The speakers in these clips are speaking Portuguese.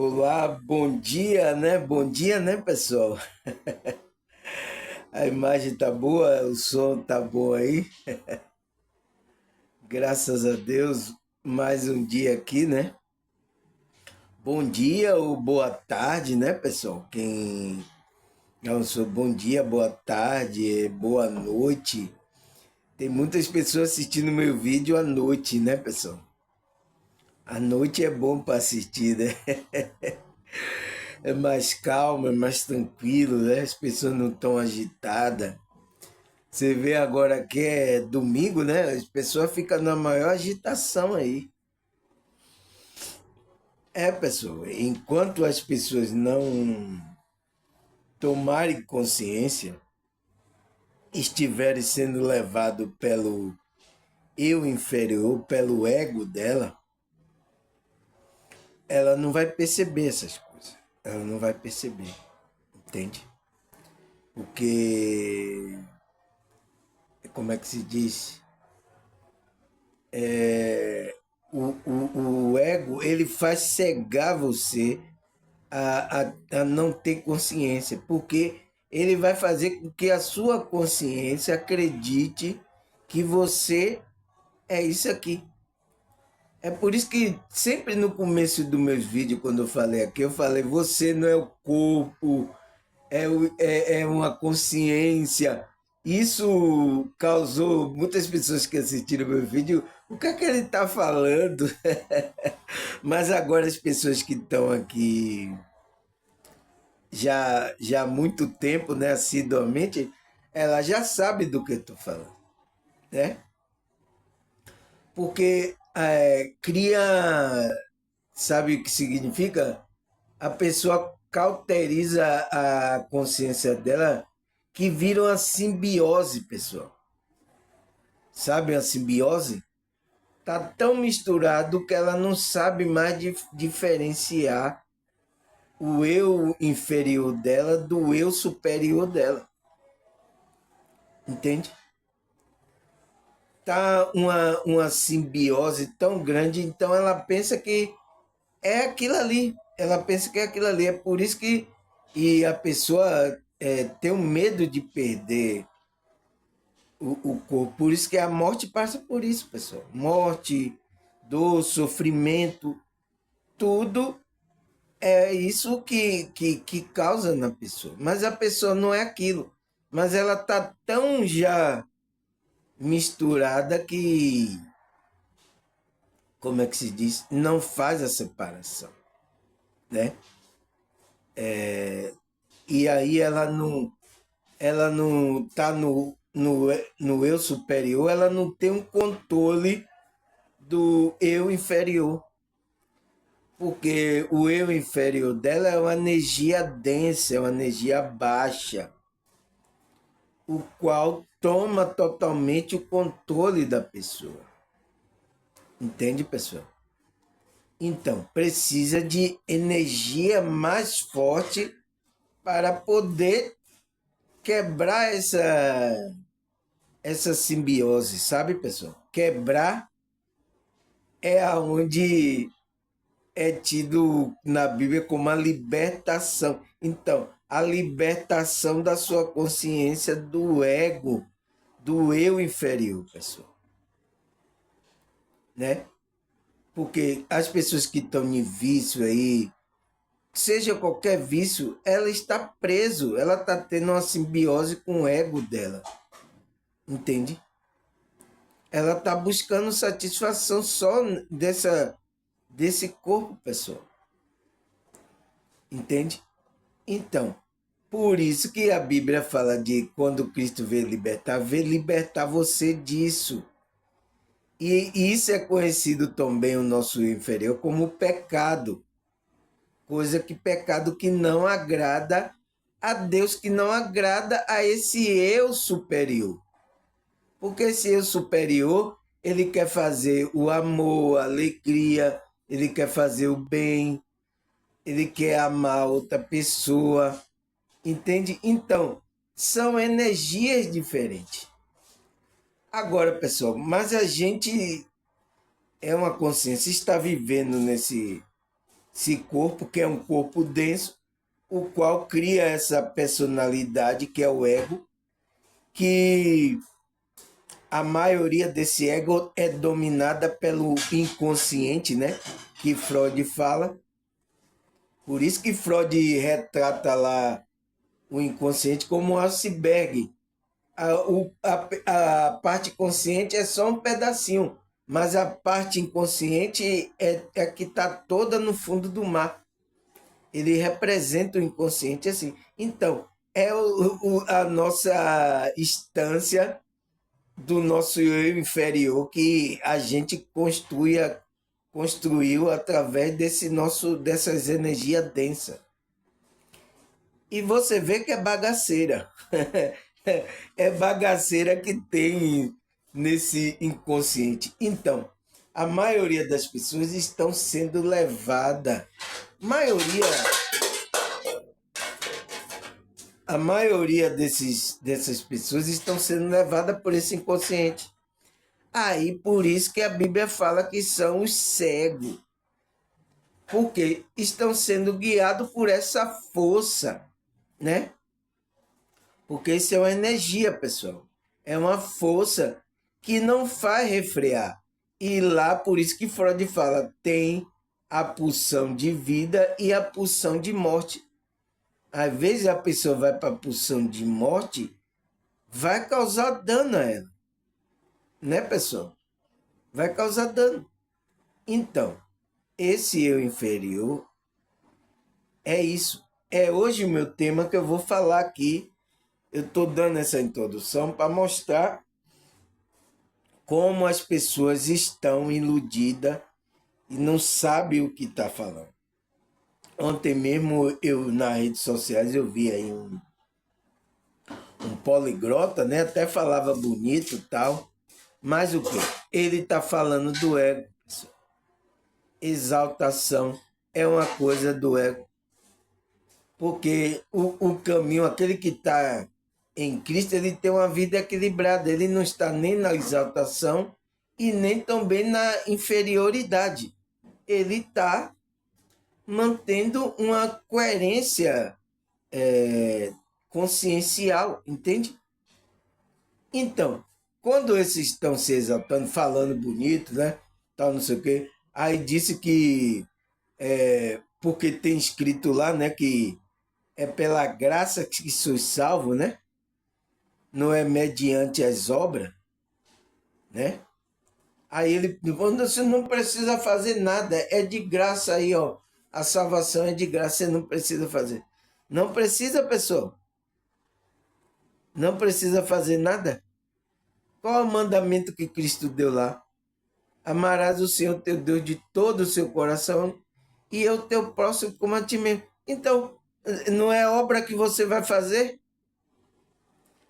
Olá, bom dia, né? Bom dia, né, pessoal? A imagem tá boa, o som tá bom aí. Graças a Deus, mais um dia aqui, né? Bom dia ou boa tarde, né, pessoal? Quem não sou bom dia, boa tarde, boa noite. Tem muitas pessoas assistindo meu vídeo à noite, né, pessoal? A noite é bom para assistir, né? É mais calmo, é mais tranquilo, né? As pessoas não estão agitadas. Você vê agora que é domingo, né? As pessoas ficam na maior agitação aí. É, pessoal, enquanto as pessoas não tomarem consciência, estiverem sendo levadas pelo eu inferior, pelo ego dela, ela não vai perceber essas coisas. Ela não vai perceber, entende? Porque, como é que se diz? O ego, ele faz cegar você a não ter consciência, porque ele vai fazer com que a sua consciência acredite que você é isso aqui. É por isso que sempre no começo dos meus vídeos, quando eu falei aqui, eu falei, você não é o corpo, é uma consciência. Isso causou muitas pessoas que assistiram meu vídeo, o que é que ele está falando? Mas agora as pessoas que estão aqui já há muito tempo, né, assiduamente, ela já sabe do que eu estou falando, né? Porque cria, sabe o que significa? A pessoa cauteriza a consciência dela, que vira uma simbiose, pessoal. Sabe a simbiose? Tá tão misturado que ela não sabe mais diferenciar o eu inferior dela do eu superior dela. Entende? Tá uma simbiose tão grande, então ela pensa que é aquilo ali. Ela pensa que é aquilo ali. É por isso que e a pessoa tem um medo de perder o corpo. Por isso que a morte passa por isso, pessoal. Morte, dor, sofrimento, tudo é isso que causa na pessoa. Mas a pessoa não é aquilo. Mas ela tá tão já misturada que, como é que se diz? Não faz a separação, né? E aí ela não tá no eu superior, ela não tem um controle do eu inferior. Porque o eu inferior dela é uma energia densa, é uma energia baixa, o qual toma totalmente o controle da pessoa. Entende, pessoal? Então, precisa de energia mais forte para poder quebrar essa simbiose, sabe, pessoal? Quebrar é aonde é tido na Bíblia como a libertação. Então, a libertação da sua consciência do ego, do eu inferior, pessoal, né? Porque as pessoas que estão em vício aí, seja qualquer vício, ela está preso, ela está tendo uma simbiose com o ego dela, entende? Ela está buscando satisfação só desse corpo, pessoal, entende? Então, por isso que a Bíblia fala de quando Cristo veio libertar você disso. E isso é conhecido também o nosso inferior como pecado. Coisa que pecado que não agrada a Deus, que não agrada a esse eu superior. Porque esse eu superior, ele quer fazer o amor, a alegria, ele quer fazer o bem, ele quer amar outra pessoa. Entende? Então, são energias diferentes. Agora, pessoal, mas a gente é uma consciência, está vivendo nesse esse corpo, que é um corpo denso, o qual cria essa personalidade que é o ego, que a maioria desse ego é dominada pelo inconsciente, né? Que Freud fala. Por isso que Freud retrata lá o inconsciente como um iceberg. A parte consciente é só um pedacinho, mas a parte inconsciente é que está toda no fundo do mar. Ele representa o inconsciente assim. Então, é a nossa instância do nosso eu inferior que a gente construiu através dessas energias densas. E você vê que é bagaceira. É bagaceira que tem nesse inconsciente. Então, a maioria das pessoas estão sendo levada, maioria, a maioria dessas pessoas estão sendo levadas por esse inconsciente. Aí, por isso que a Bíblia fala que são os cegos, porque estão sendo guiados por essa força, né? Porque isso é uma energia, pessoal. É uma força que não faz refrear. E lá, por isso que Freud fala, tem a pulsão de vida e a pulsão de morte. Às vezes a pessoa vai para a pulsão de morte, vai causar dano a ela. Né, pessoal? Vai causar dano. Então, esse eu inferior é isso. É hoje o meu tema que eu vou falar aqui. Eu estou dando essa introdução para mostrar como as pessoas estão iludidas e não sabem o que está falando. Ontem mesmo eu nas redes sociais eu vi aí um poliglota, né? Até falava bonito e tal. Mas o quê? Ele está falando do ego. Exaltação é uma coisa do ego. Porque o caminho, aquele que está em Cristo, ele tem uma vida equilibrada. Ele não está nem na exaltação e nem também na inferioridade. Ele está mantendo uma coerência consciencial, entende? Então, quando esses estão se exaltando, falando bonito, né? Tal, não sei o quê, aí disse que, porque tem escrito lá, né, que é pela graça que sois salvo, né? Não é mediante as obras, né? Aí ele, você não precisa fazer nada, é de graça aí, ó. A salvação é de graça, você não precisa fazer. Não precisa, pessoal. Não precisa fazer nada. Qual é o mandamento que Cristo deu lá? Amarás o Senhor teu Deus de todo o seu coração e o teu próximo como a ti mesmo. Então, não é obra que você vai fazer?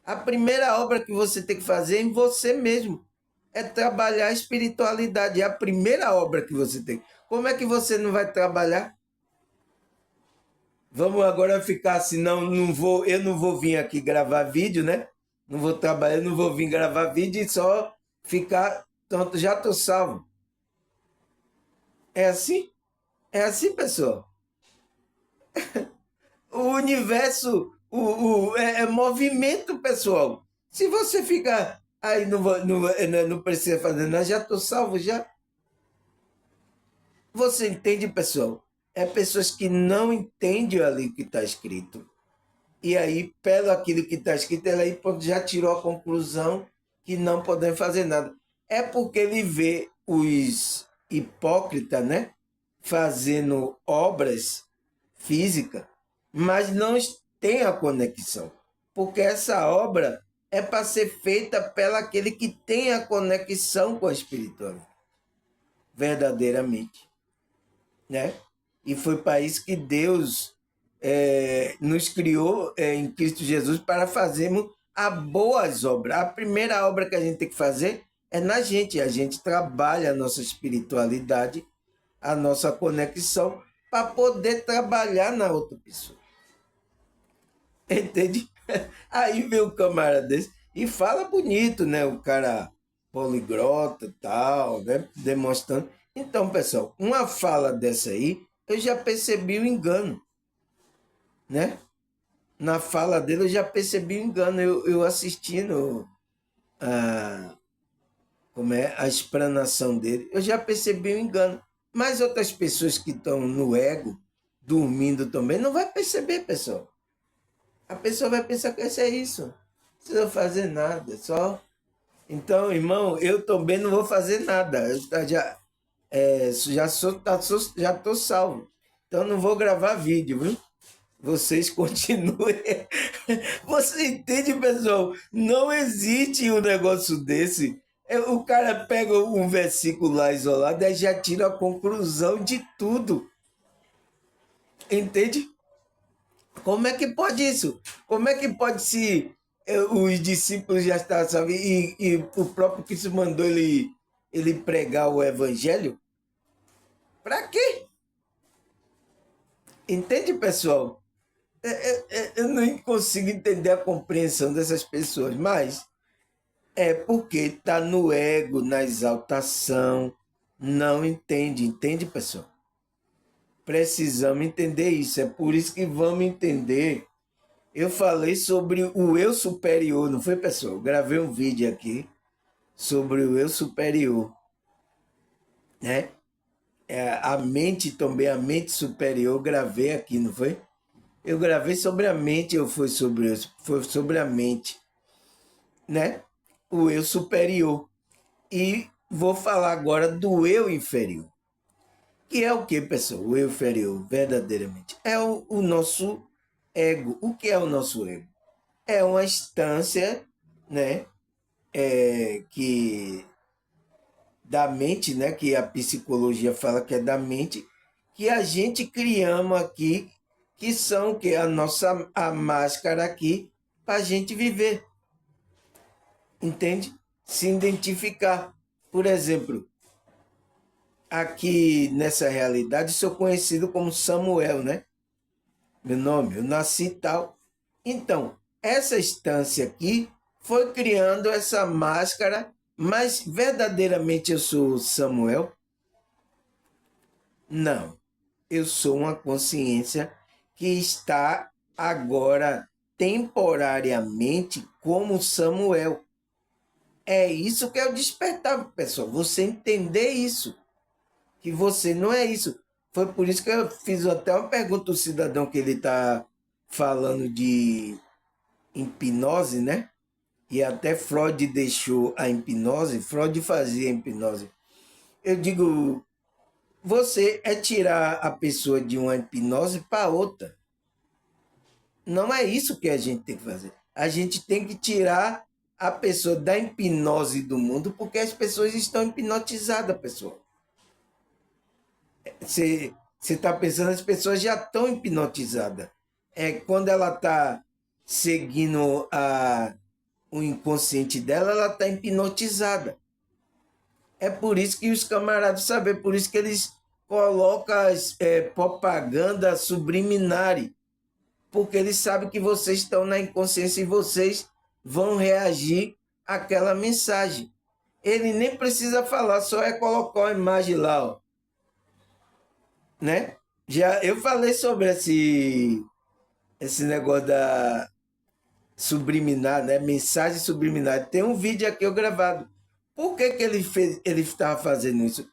A primeira obra que você tem que fazer é em você mesmo. É trabalhar a espiritualidade. É a primeira obra que você tem. Como é que você não vai trabalhar? Vamos agora ficar assim, eu não vou vir aqui gravar vídeo, né? Não vou trabalhar, não vou vir gravar vídeo e só ficar, pronto, já estou salvo. É assim? É assim, pessoal. O universo é movimento, pessoal. Se você ficar aí, não precisa fazer nada, já estou salvo, já. Você entende, pessoal? É pessoas que não entendem ali o que está escrito. E aí, pelo aquilo que está escrito, ela aí já tirou a conclusão que não podem fazer nada. É porque ele vê os hipócritas, né? Fazendo obras físicas, mas não tem a conexão. Porque essa obra é para ser feita pelo aquele que tem a conexão com a espiritualidade, verdadeiramente, né? E foi para isso que Deus nos criou em Cristo Jesus para fazermos as boas obras. A primeira obra que a gente tem que fazer é na gente. A gente trabalha a nossa espiritualidade, a nossa conexão, para poder trabalhar na outra pessoa. Entende? Aí vem um camarada desse e fala bonito, né? O cara poliglota e tal, né? Demonstrando. Então, pessoal, uma fala dessa aí eu já percebi o engano, né? Na fala dele eu já percebi o engano. Eu assistindo a explanação dele, eu já percebi o engano. Mas outras pessoas que estão no ego, dormindo também, não vai perceber, pessoal. A pessoa vai pensar que isso é isso. Não precisa fazer nada, só. Então, irmão, eu também não vou fazer nada. Já estou salvo. Então não vou gravar vídeo, viu? Vocês continuem. Você entende, pessoal? Não existe um negócio desse. O cara pega um versículo lá isolado e já tira a conclusão de tudo. Entende? Como é que pode isso? Como é que pode se os discípulos já estão, sabe? E o próprio Cristo mandou ele pregar o evangelho? Para quê? Entende, pessoal? Eu não consigo entender a compreensão dessas pessoas, mas é porque está no ego, na exaltação, não entende, pessoal? Precisamos entender isso, é por isso que vamos entender. Eu falei sobre o eu superior, não foi, pessoal? Eu gravei um vídeo aqui sobre o eu superior, né? A mente também, a mente superior, eu gravei aqui, não foi? Eu gravei sobre a mente, foi sobre a mente, né? O eu superior. E vou falar agora do eu inferior. Que é o que, pessoal? O eu inferior, verdadeiramente. É o nosso ego. O que é o nosso ego? É uma instância, né? Que da mente, né? Que a psicologia fala que é da mente, que a gente criamos aqui, que são que a máscara aqui para a gente viver, entende? Se identificar. Por exemplo, aqui nessa realidade sou conhecido como Samuel, né? Meu nome, eu nasci e tal. Então, essa instância aqui foi criando essa máscara, mas verdadeiramente eu sou Samuel? Não. Eu sou uma consciência que está agora temporariamente como Samuel. É isso que é o despertar, pessoal. Você entender isso. Que você não é isso. Foi por isso que eu fiz até uma pergunta ao cidadão que ele está falando de hipnose, né? E até Freud deixou a hipnose, Freud fazia a hipnose. Eu digo, você é tirar a pessoa de uma hipnose para outra. Não é isso que a gente tem que fazer. A gente tem que tirar a pessoa da hipnose do mundo, porque as pessoas estão hipnotizadas, pessoal. Você está pensando, as pessoas já estão hipnotizadas. Quando ela está seguindo o inconsciente dela, ela está hipnotizada. É por isso que os camaradas sabem, por isso que eles colocam as propaganda subliminares, porque eles sabem que vocês estão na inconsciência e vocês vão reagir àquela mensagem. Ele nem precisa falar, só é colocar a imagem lá, ó, né? Já eu falei sobre esse negócio da subliminar, né? Mensagem subliminar. Tem um vídeo aqui eu gravado. Por que, que ele estava fazendo isso?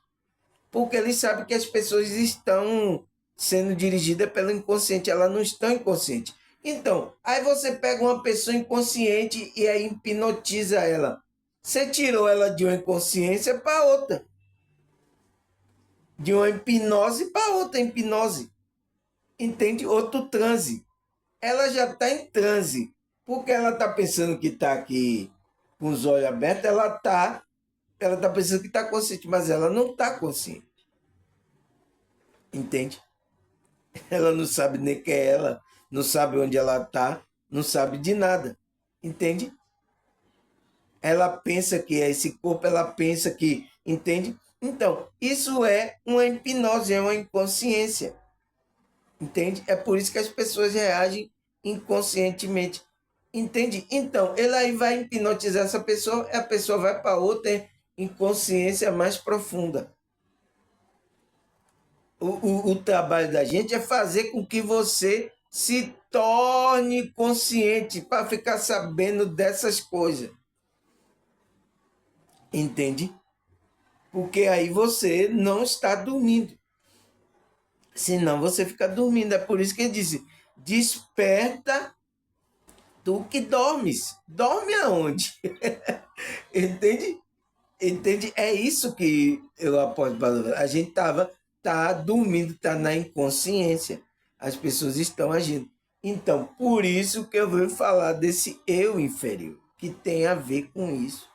Porque ele sabe que as pessoas estão sendo dirigidas pelo inconsciente, elas não estão inconscientes. Então, aí você pega uma pessoa inconsciente e aí hipnotiza ela. Você tirou ela de uma inconsciência para outra. De uma hipnose para outra hipnose. Entende? Outro transe. Ela já está em transe. Porque ela está pensando que está aqui com os olhos abertos, ela tá pensando que está consciente, mas ela não está consciente. Entende? Ela não sabe nem quem é ela, não sabe onde ela está, não sabe de nada. Entende? Ela pensa que é esse corpo, ela pensa que. Entende? Então, isso é uma hipnose, é uma inconsciência. Entende? É por isso que as pessoas reagem inconscientemente. Entende? Então, ele aí vai hipnotizar essa pessoa e a pessoa vai para outra inconsciência mais profunda. o trabalho da gente é fazer com que você se torne consciente para ficar sabendo dessas coisas. Entende? Porque aí você não está dormindo. Senão você fica dormindo. É por isso que ele disse: desperta tu que dormes. Dorme aonde? Entende? Entende? É isso que eu aposto. A gente tá dormindo, tá na inconsciência. As pessoas estão agindo. Então, por isso que eu vou falar desse eu inferior, que tem a ver com isso,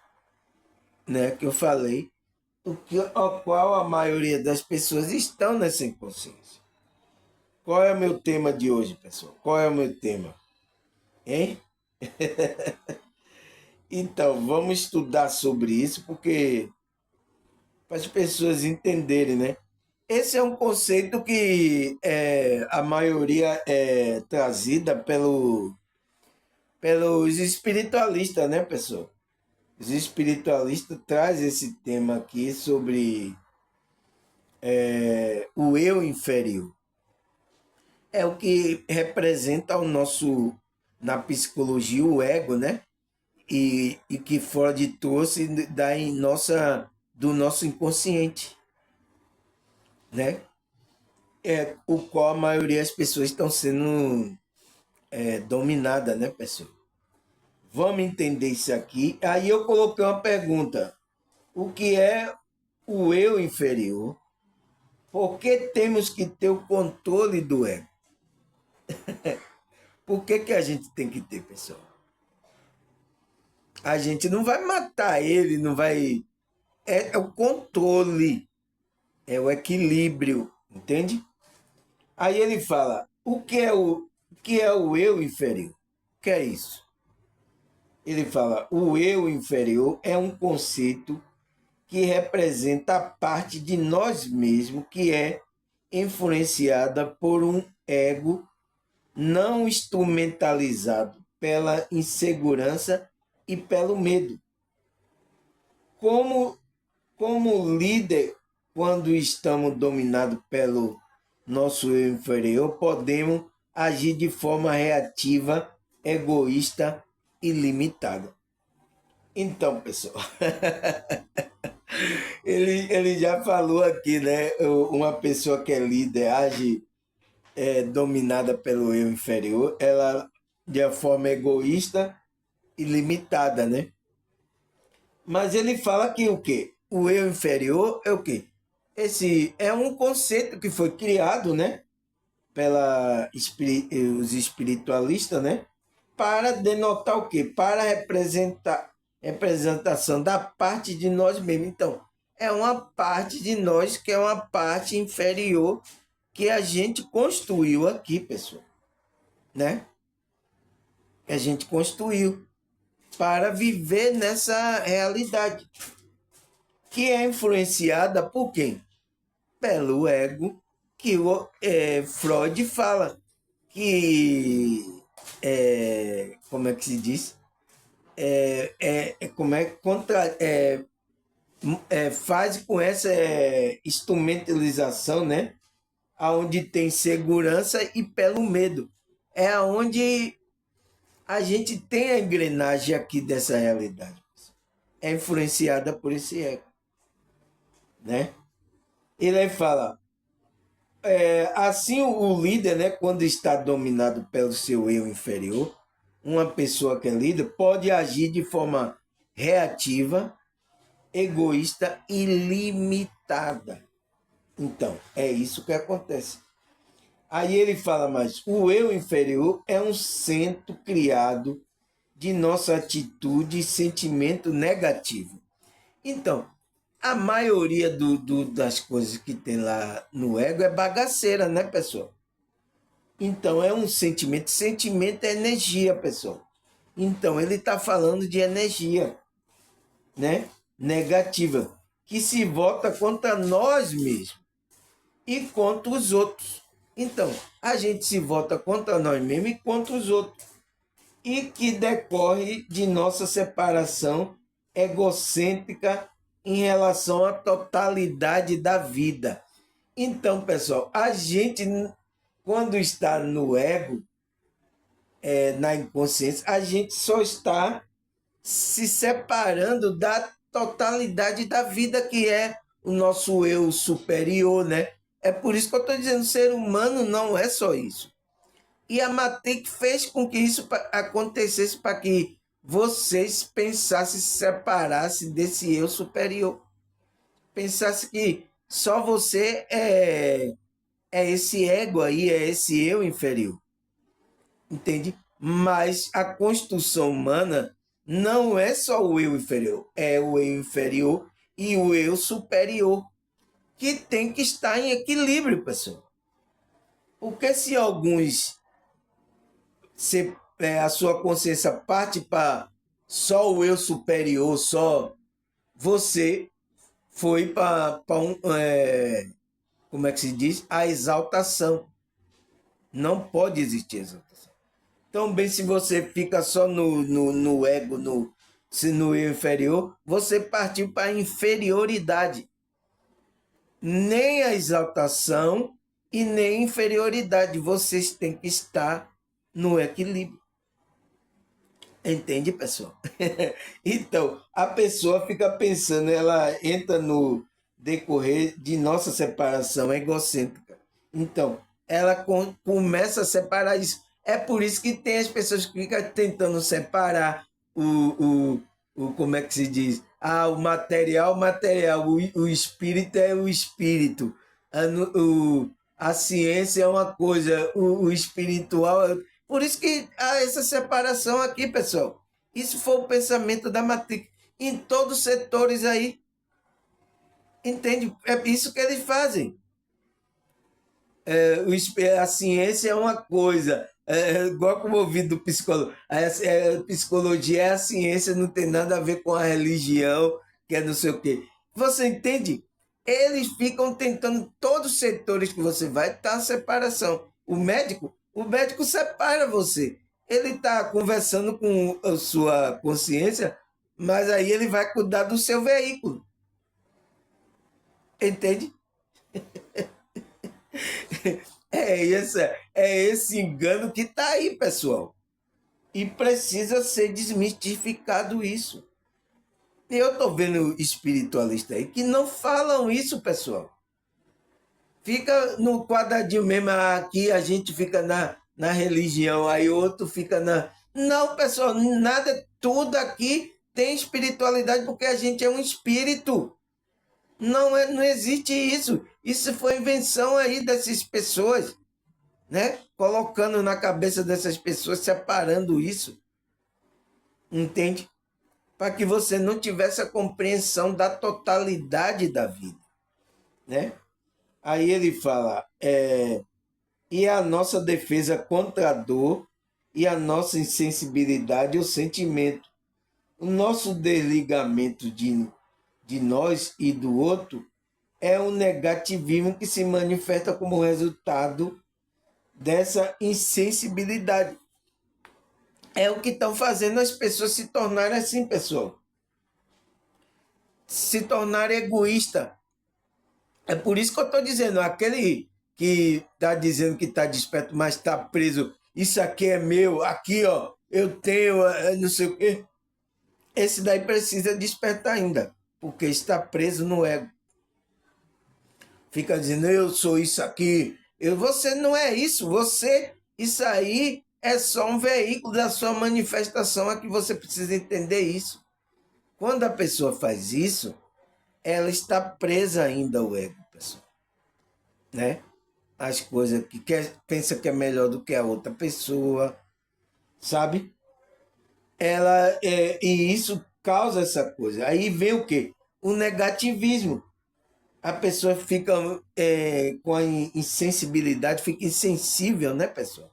né? Que eu falei, ao qual a maioria das pessoas estão nessa inconsciência. Qual é o meu tema de hoje, pessoal? Qual é o meu tema? Hein? Então, vamos estudar sobre isso, porque para as pessoas entenderem, né? Esse é um conceito que a maioria é trazida pelos espiritualistas, né, pessoal? Os espiritualistas trazem esse tema aqui sobre o eu inferior. É o que representa o nosso, na psicologia, o ego, né? E que Freud trouxe do nosso inconsciente, né? O qual a maioria das pessoas estão sendo dominada, né, pessoal? Vamos entender isso aqui. Aí eu coloquei uma pergunta: o que é o eu inferior? Por que temos que ter o controle do ego? Por que a gente tem que ter, pessoal? A gente não vai matar ele, não vai. É o controle, é o equilíbrio, entende? Aí ele fala: o que é o eu inferior? O que é isso? Ele fala: o eu inferior é um conceito que representa a parte de nós mesmos que é influenciada por um ego não instrumentalizado pela insegurança e pelo medo. Como, como líder, quando estamos dominados pelo nosso eu inferior, podemos agir de forma reativa, egoísta e limitada. Então, pessoal, ele já falou aqui, né? Uma pessoa que é líder age dominada pelo eu inferior, ela de uma forma egoísta e limitada, né? Mas ele fala que o quê? O eu inferior é o quê? Esse é um conceito que foi criado, né? Os espiritualistas, né? Para denotar o quê? Para representação da parte de nós mesmos. Então, é uma parte de nós que é uma parte inferior que a gente construiu aqui, pessoal, né? Que a gente construiu para viver nessa realidade, que é influenciada por quem? Pelo ego, que Freud fala que como é que se diz? Como é contra faz com essa instrumentalização, né? Aonde tem segurança e pelo medo. É aonde a gente tem a engrenagem aqui dessa realidade. É influenciada por esse ego, né? Ele fala, assim o líder, né, quando está dominado pelo seu eu inferior, uma pessoa que é líder pode agir de forma reativa, egoísta e limitada. Então, é isso que acontece. Aí ele fala mais, o eu inferior é um centro criado de nossa atitude e sentimento negativo. Então, a maioria das coisas que tem lá no ego é bagaceira, né, pessoal? Então, é um sentimento. Sentimento é energia, pessoal. Então, ele está falando de energia, né? Negativa, que se volta contra nós mesmos e contra os outros. Então, a gente se volta contra nós mesmos e contra os outros. E que decorre de nossa separação egocêntrica em relação à totalidade da vida. Então, pessoal, a gente, quando está no ego, na inconsciência, a gente só está se separando da totalidade da vida que é o nosso eu superior, né? É por isso que eu estou dizendo, o ser humano não é só isso. E a Matrix fez com que isso acontecesse para que vocês pensassem, se separassem desse eu superior. Pensasse que só você é esse ego aí, é esse eu inferior. Entende? Mas a construção humana não é só o eu inferior, é o eu inferior e o eu superior, que tem que estar em equilíbrio, pessoal. Porque se alguns, a sua consciência parte para só o eu superior, só você foi para como é que se diz? A exaltação. Não pode existir exaltação. Então, bem, se você fica só no ego, no eu inferior, você partiu para a inferioridade. Nem a exaltação e nem a inferioridade. Vocês têm que estar no equilíbrio. Entende, pessoal? Então, a pessoa fica pensando, ela entra no decorrer de nossa separação egocêntrica. Então, ela começa a separar isso. É por isso que tem as pessoas que ficam tentando separar como é que se diz? O material, o espírito é o espírito. A ciência é uma coisa, o espiritual é. Por isso que há essa separação aqui, pessoal. Isso foi o pensamento da Matrix em todos os setores aí. Entende? É isso que eles fazem. A ciência é uma coisa, igual como o ouvido do psicólogo. A psicologia é a ciência, não tem nada a ver com a religião, que é não sei o quê. Você entende? Eles ficam tentando, todos os setores que você vai, tá a separação. O médico separa você. Ele está conversando com a sua consciência, mas aí ele vai cuidar do seu veículo. Entende? É esse engano que está aí, pessoal. E precisa ser desmistificado isso. E eu estou vendo espiritualistas aí que não falam isso, pessoal. Fica no quadradinho mesmo, aqui a gente fica na religião, aí outro fica na. Não, pessoal, nada, tudo aqui tem espiritualidade porque a gente é um espírito. Não existe isso. Isso foi invenção aí dessas pessoas, né? Colocando na cabeça dessas pessoas, separando isso, entende? Para que você não tivesse a compreensão da totalidade da vida, né? Aí ele fala, e a nossa defesa contra a dor e a nossa insensibilidade ao sentimento, o nosso desligamento de nós e do outro é um negativismo que se manifesta como resultado dessa insensibilidade. É o que estão fazendo as pessoas se tornarem assim, pessoal. Se tornar egoísta. É por isso que eu estou dizendo, aquele que está dizendo que está desperto, mas está preso, isso aqui é meu, aqui ó, eu tenho, não sei o quê. Esse daí precisa despertar ainda, porque está preso no ego. Fica dizendo, eu sou isso aqui. Você não é isso, isso aí é só um veículo da sua manifestação, é que você precisa entender isso. Quando a pessoa faz isso, ela está presa ainda ao ego, pessoal. Né? As coisas que pensa que é melhor do que a outra pessoa, sabe? E isso causa essa coisa. Aí vem o quê? O negativismo. A pessoa fica com a insensibilidade, fica insensível, né, pessoal?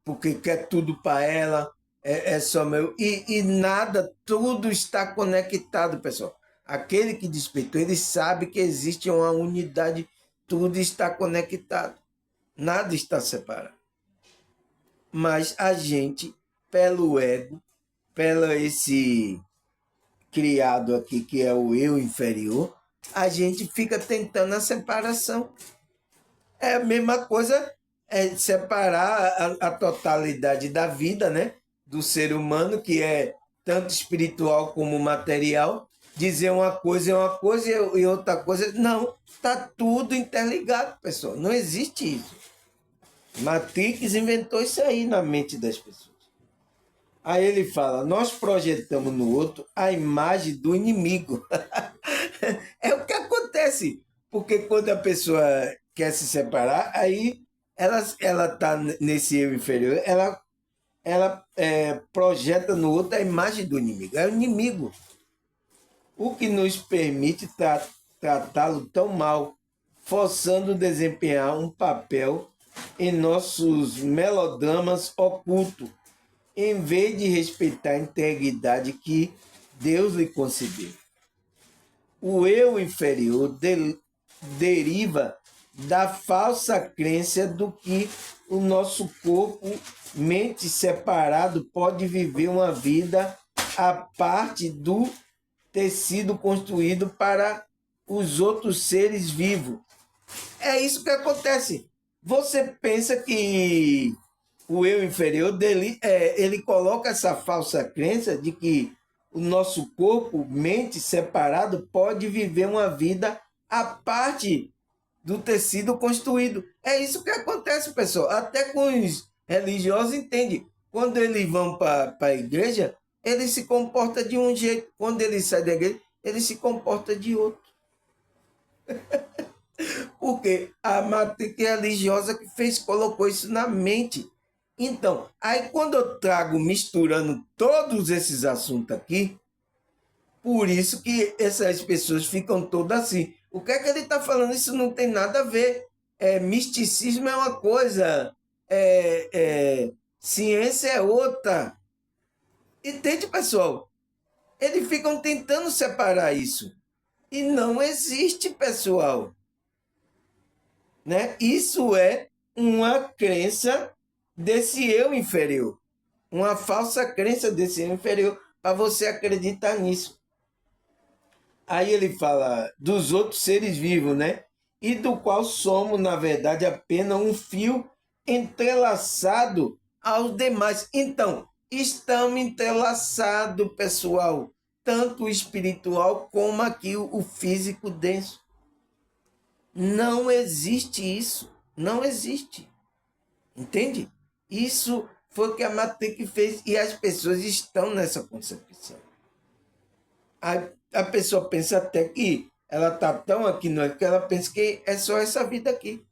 Porque quer tudo para ela, é só meu. E nada, tudo está conectado, pessoal. Aquele que despertou, ele sabe que existe uma unidade, tudo está conectado, nada está separado. Mas a gente, pelo ego, pelo esse criado aqui que é o eu inferior, a gente fica tentando a separação. É a mesma coisa separar a totalidade da vida, né? Do ser humano, que é tanto espiritual como material. Dizer uma coisa é uma coisa e outra coisa. Não, está tudo interligado, pessoal. Não existe isso. Matrix inventou isso aí na mente das pessoas. Aí ele fala: nós projetamos no outro a imagem do inimigo. É o que acontece. Porque quando a pessoa quer se separar, aí ela está nesse eu inferior, ela projeta no outro a imagem do inimigo. É o inimigo. O que nos permite tratá-lo tão mal, forçando desempenhar um papel em nossos melodramas ocultos, em vez de respeitar a integridade que Deus lhe concedeu. O eu inferior deriva da falsa crença do que o nosso corpo, mente separado, pode viver uma vida à parte do tecido construído para os outros seres vivos. É isso que acontece. Você pensa que o eu inferior dele, ele coloca essa falsa crença de que o nosso corpo, mente separado, pode viver uma vida à parte do tecido construído. É isso que acontece, pessoal. Até com os religiosos entendem. Quando eles vão para a igreja, ele se comporta de um jeito. Quando ele sai da igreja, ele se comporta de outro. Porque a matriz religiosa que fez, colocou isso na mente. Então, aí quando eu trago misturando todos esses assuntos aqui, por isso que essas pessoas ficam todas assim. O que é que ele está falando? Isso não tem nada a ver. Misticismo é uma coisa, ciência é outra. Entende, pessoal? Eles ficam tentando separar isso. E não existe, pessoal. Né? Isso é uma crença desse eu inferior. Uma falsa crença desse eu inferior para você acreditar nisso. Aí ele fala dos outros seres vivos, né? E do qual somos, na verdade, apenas um fio entrelaçado aos demais. Então, estamos entrelaçados, pessoal, tanto o espiritual como aqui o físico denso. Não existe isso. Não existe. Entende? Isso foi o que a Matrix fez e as pessoas estão nessa concepção. A pessoa pensa até que ela está tão aqui, não é que ela pensa que é só essa vida aqui.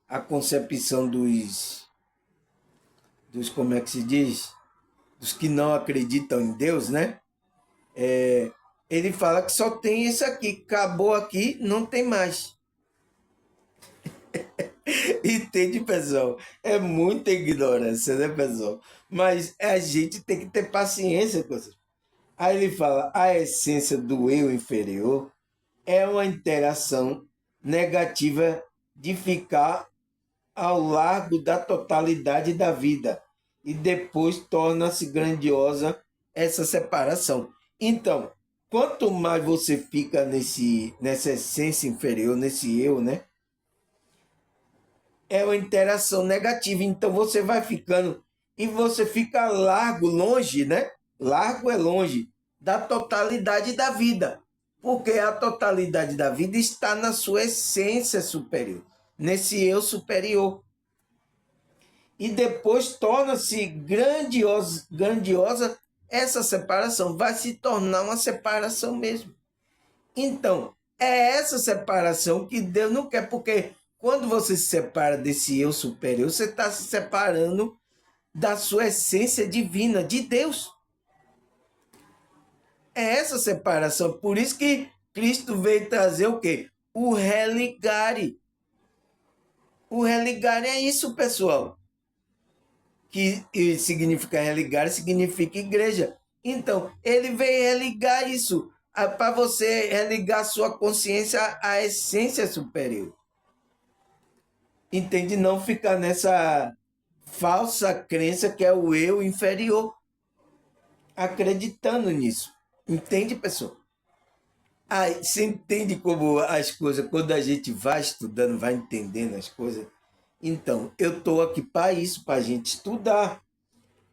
A concepção como é que se diz? Dos que não acreditam em Deus, né? Ele fala que só tem isso aqui, acabou aqui, não tem mais. Entende, pessoal? É muita ignorância, né, pessoal? Mas a gente tem que ter paciência com isso. Aí ele fala: a essência do eu inferior é uma interação negativa de ficar ao largo da totalidade da vida e depois torna-se grandiosa essa separação. Então, quanto mais você fica nessa essência inferior, nesse eu, né? É uma interação negativa. Então você vai ficando e você fica largo, longe, né? Largo é longe da totalidade da vida. Porque a totalidade da vida está na sua essência superior, nesse eu superior. E depois torna-se grandiosa essa separação. Vai se tornar uma separação mesmo. Então, é essa separação que Deus não quer, porque quando você se separa desse eu superior, você está se separando da sua essência divina, de Deus. É essa separação. Por isso que Cristo veio trazer o quê? O religare. O religare é isso, pessoal. Que significa religare, significa igreja. Então, ele veio religar isso, para você religar sua consciência à essência superior. Entende? Não ficar nessa falsa crença que é o eu inferior, acreditando nisso. Entende, pessoal? Aí, você entende como as coisas, quando a gente vai estudando, vai entendendo as coisas? Então, eu estou aqui para isso, para a gente estudar.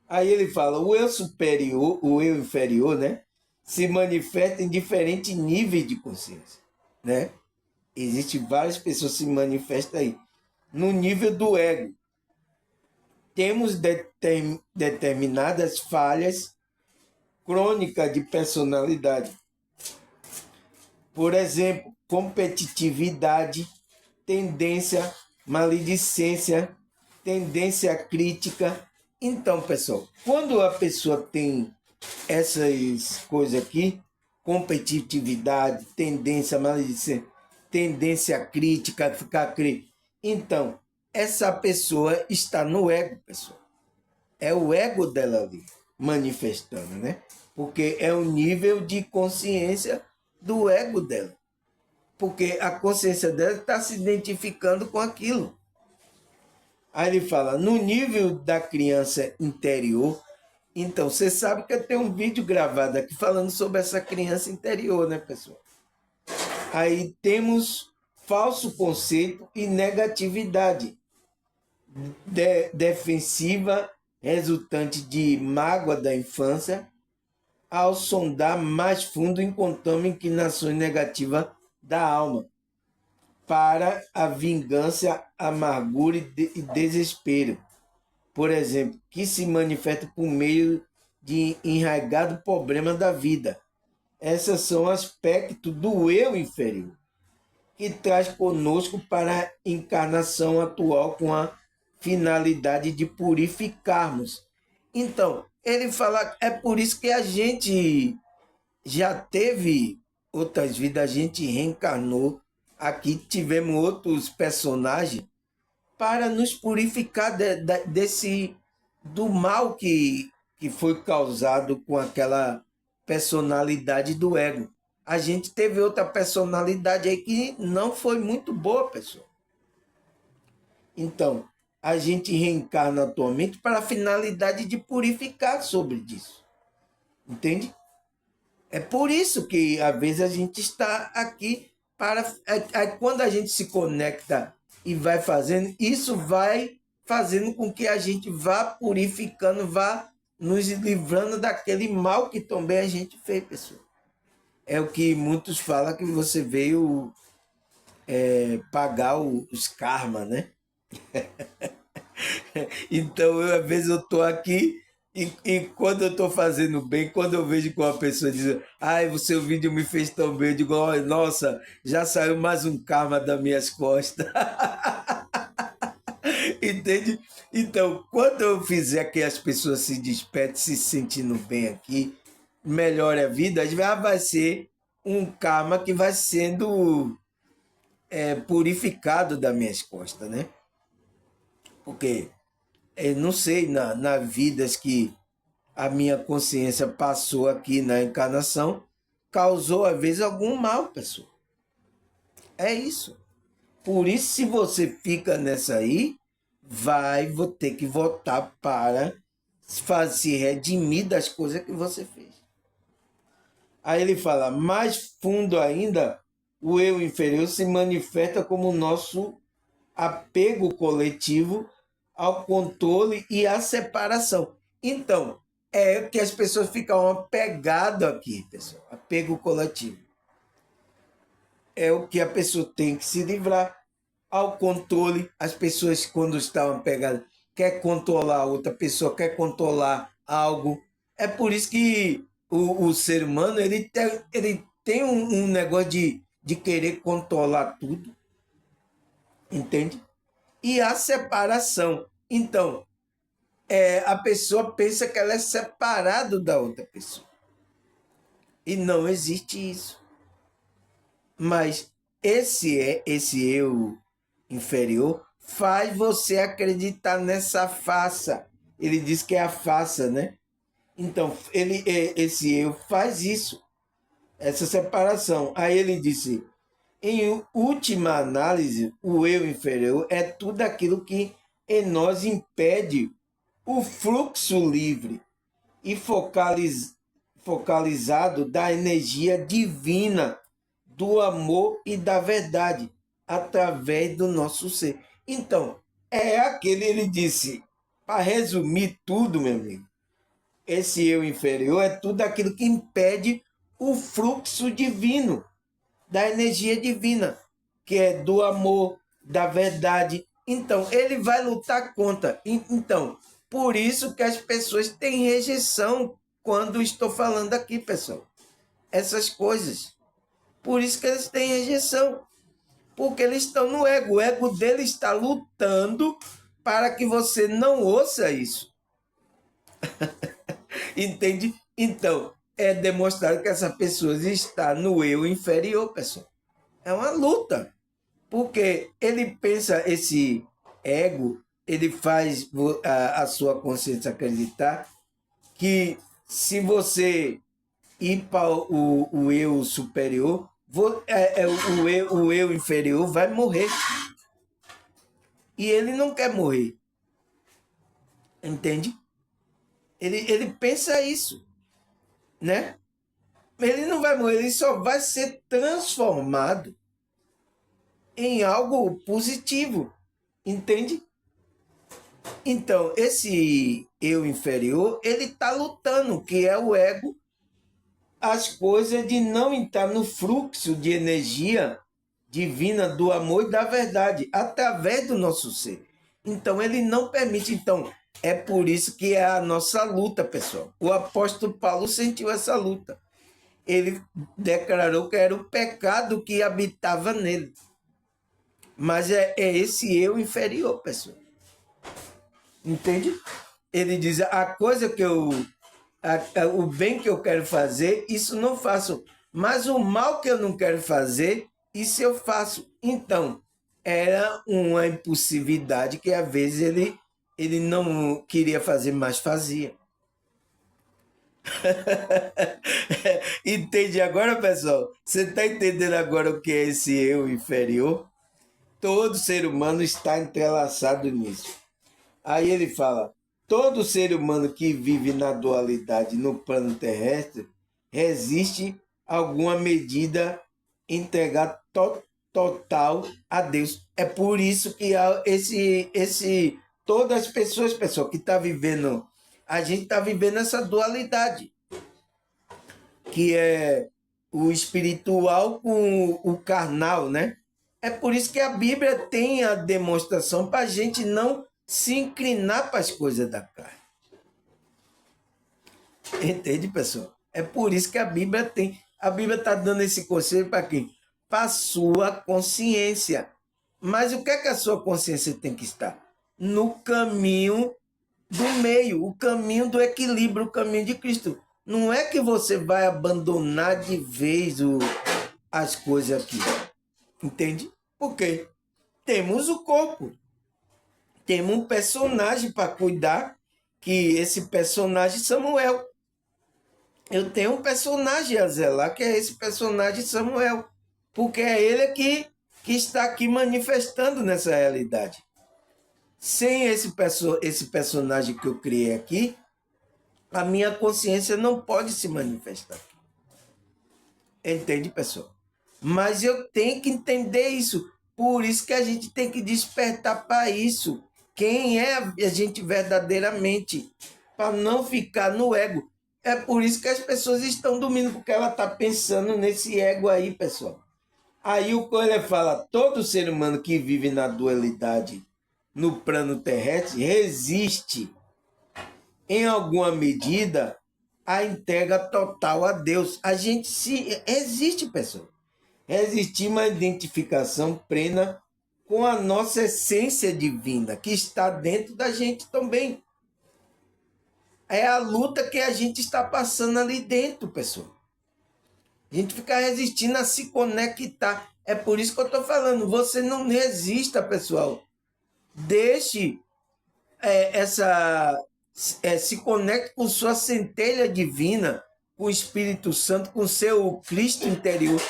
Aí ele fala, o eu superior, o eu inferior, né? Se manifesta em diferentes níveis de consciência, né? Existem várias pessoas que se manifestam aí. No nível do ego, temos determinadas falhas crônicas de personalidade. Por exemplo, competitividade, tendência, maledicência, tendência crítica. Então, pessoal, quando a pessoa tem essas coisas aqui, competitividade, tendência, maledicência, tendência crítica, ficar crítico. Então, essa pessoa está no ego, pessoal. É o ego dela ali manifestando, né? Porque é o nível de consciência do ego dela. Porque a consciência dela está se identificando com aquilo. Aí ele fala, no nível da criança interior, então você sabe que eu tenho um vídeo gravado aqui falando sobre essa criança interior, né, pessoal? Aí temos falso conceito e negatividade defensiva resultante de mágoa da infância. Ao sondar mais fundo, encontramos inclinações negativas da alma para a vingança, amargura e desespero, por exemplo, que se manifesta por meio de enraizado problema da vida. Esses são aspectos do eu inferior, que traz conosco para a encarnação atual com a finalidade de purificarmos. Então, ele fala, é por isso que a gente já teve outras vidas, a gente reencarnou, aqui tivemos outros personagens para nos purificar desse do mal que foi causado com aquela personalidade do ego. A gente teve outra personalidade aí que não foi muito boa, pessoal. Então, a gente reencarna atualmente para a finalidade de purificar sobre isso. Entende? É por isso que às vezes a gente está aqui para. Quando a gente se conecta e vai fazendo, isso vai fazendo com que a gente vá purificando, vá nos livrando daquele mal que também a gente fez, pessoal. É o que muitos falam que você veio pagar os karma, né? Então, às vezes eu estou aqui e quando eu estou fazendo bem, quando eu vejo que uma pessoa diz, ai, o seu vídeo me fez tão bem, eu digo, oh, nossa, já saiu mais um karma das minhas costas. Entende? Então, quando eu fizer que as pessoas se despertem, se sentindo bem aqui, melhore a vida, vai ser um karma que vai sendo purificado das minhas costas, né? Porque não sei, na vidas que a minha consciência passou aqui na encarnação, causou às vezes algum mal, pessoal. É isso. Por isso, se você fica nessa aí, vou ter que voltar para se redimir das coisas que você fez. Aí ele fala, mais fundo ainda, o eu inferior se manifesta como o nosso apego coletivo ao controle e à separação. Então, é que as pessoas ficam apegadas aqui, pessoal. Apego coletivo. É o que a pessoa tem que se livrar ao controle. As pessoas, quando estão apegadas, quer controlar a outra pessoa, quer controlar algo. É por isso que o ser humano ele tem um negócio de querer controlar tudo, entende? E a separação. Então, a pessoa pensa que ela é separada da outra pessoa. E não existe isso. Mas esse eu inferior faz você acreditar nessa faça. Ele diz que é a faça, né? Então, esse eu faz isso, essa separação. Aí ele disse, em última análise, o eu inferior é tudo aquilo que em nós impede o fluxo livre e focalizado da energia divina, do amor e da verdade, através do nosso ser. Então, ele disse, para resumir tudo, meu amigo, esse eu inferior é tudo aquilo que impede o fluxo divino, da energia divina, que é do amor, da verdade. Então, ele vai lutar contra. Então, por isso que as pessoas têm rejeição quando estou falando aqui, pessoal. Essas coisas. Por isso que eles têm rejeição. Porque eles estão no ego. O ego dele está lutando para que você não ouça isso. Entende? Então, é demonstrado que essa pessoa está no eu inferior, pessoal. É uma luta. Porque ele pensa, esse ego, ele faz a sua consciência acreditar que se você ir para o eu superior, o eu inferior vai morrer. E ele não quer morrer. Entende? Ele pensa isso, né? Ele não vai morrer, ele só vai ser transformado em algo positivo. Entende? Então, esse eu inferior, ele está lutando, que é o ego, as coisas de não entrar no fluxo de energia divina do amor e da verdade, através do nosso ser. Então, ele não permite. Então, é por isso que é a nossa luta, pessoal. O apóstolo Paulo sentiu essa luta. Ele declarou que era o pecado que habitava nele. Mas é esse eu inferior, pessoal. Entende? Ele diz, a coisa que o bem que eu quero fazer, isso não faço. Mas o mal que eu não quero fazer, isso eu faço. Então, era uma impulsividade que às vezes ele não queria fazer, mas fazia. Entende agora, pessoal? Você está entendendo agora o que é esse eu inferior? Todo ser humano está entrelaçado nisso. Aí ele fala, todo ser humano que vive na dualidade no plano terrestre resiste a alguma medida entregar total a Deus. É por isso que há todas as pessoas, pessoal, que está vivendo, a gente está vivendo essa dualidade, que é o espiritual com o carnal, né? É por isso que a Bíblia tem a demonstração para a gente não se inclinar para as coisas da carne. Entende, pessoal? É por isso que a Bíblia tem. A Bíblia está dando esse conselho para quem? Para a sua consciência. Mas o que é que a sua consciência tem que estar? No caminho do meio, o caminho do equilíbrio, o caminho de Cristo. Não é que você vai abandonar de vez as coisas aqui. Entende? Por quê? Temos o corpo. Temos um personagem para cuidar, que esse personagem Samuel. Eu tenho um personagem a zelar, que é esse personagem Samuel. Porque é ele que está aqui manifestando nessa realidade. Sem esse personagem que eu criei aqui, a minha consciência não pode se manifestar. Entende, pessoal? Mas eu tenho que entender isso. Por isso que a gente tem que despertar para isso. Quem é a gente verdadeiramente, para não ficar no ego. É por isso que as pessoas estão dormindo, porque ela está pensando nesse ego aí, pessoal. Aí o Coelho fala, todo ser humano que vive na dualidade no plano terrestre resiste, em alguma medida, à entrega total a Deus. A gente se resiste, pessoal. Resistir uma identificação plena com a nossa essência divina, que está dentro da gente também. É a luta que a gente está passando ali dentro, pessoal. A gente fica resistindo a se conectar. É por isso que eu estou falando. Você não resista, pessoal. Deixe se conecte com sua centelha divina, com o Espírito Santo, com o seu Cristo interior.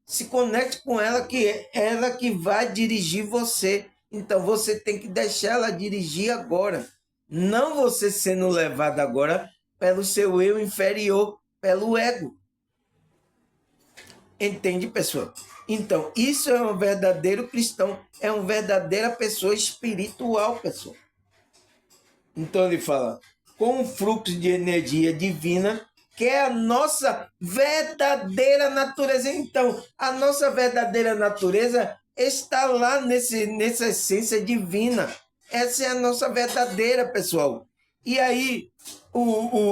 Se conecte com ela, que é ela que vai dirigir você. Então você tem que deixar ela dirigir agora. Não você sendo levado agora pelo seu eu inferior, pelo ego. Entende, pessoal? Então, isso é um verdadeiro cristão, é uma verdadeira pessoa espiritual, pessoal. Então ele fala, com um fluxo de energia divina, que é a nossa verdadeira natureza. Então, a nossa verdadeira natureza está lá nessa essência divina. Essa é a nossa verdadeira, pessoal. E aí,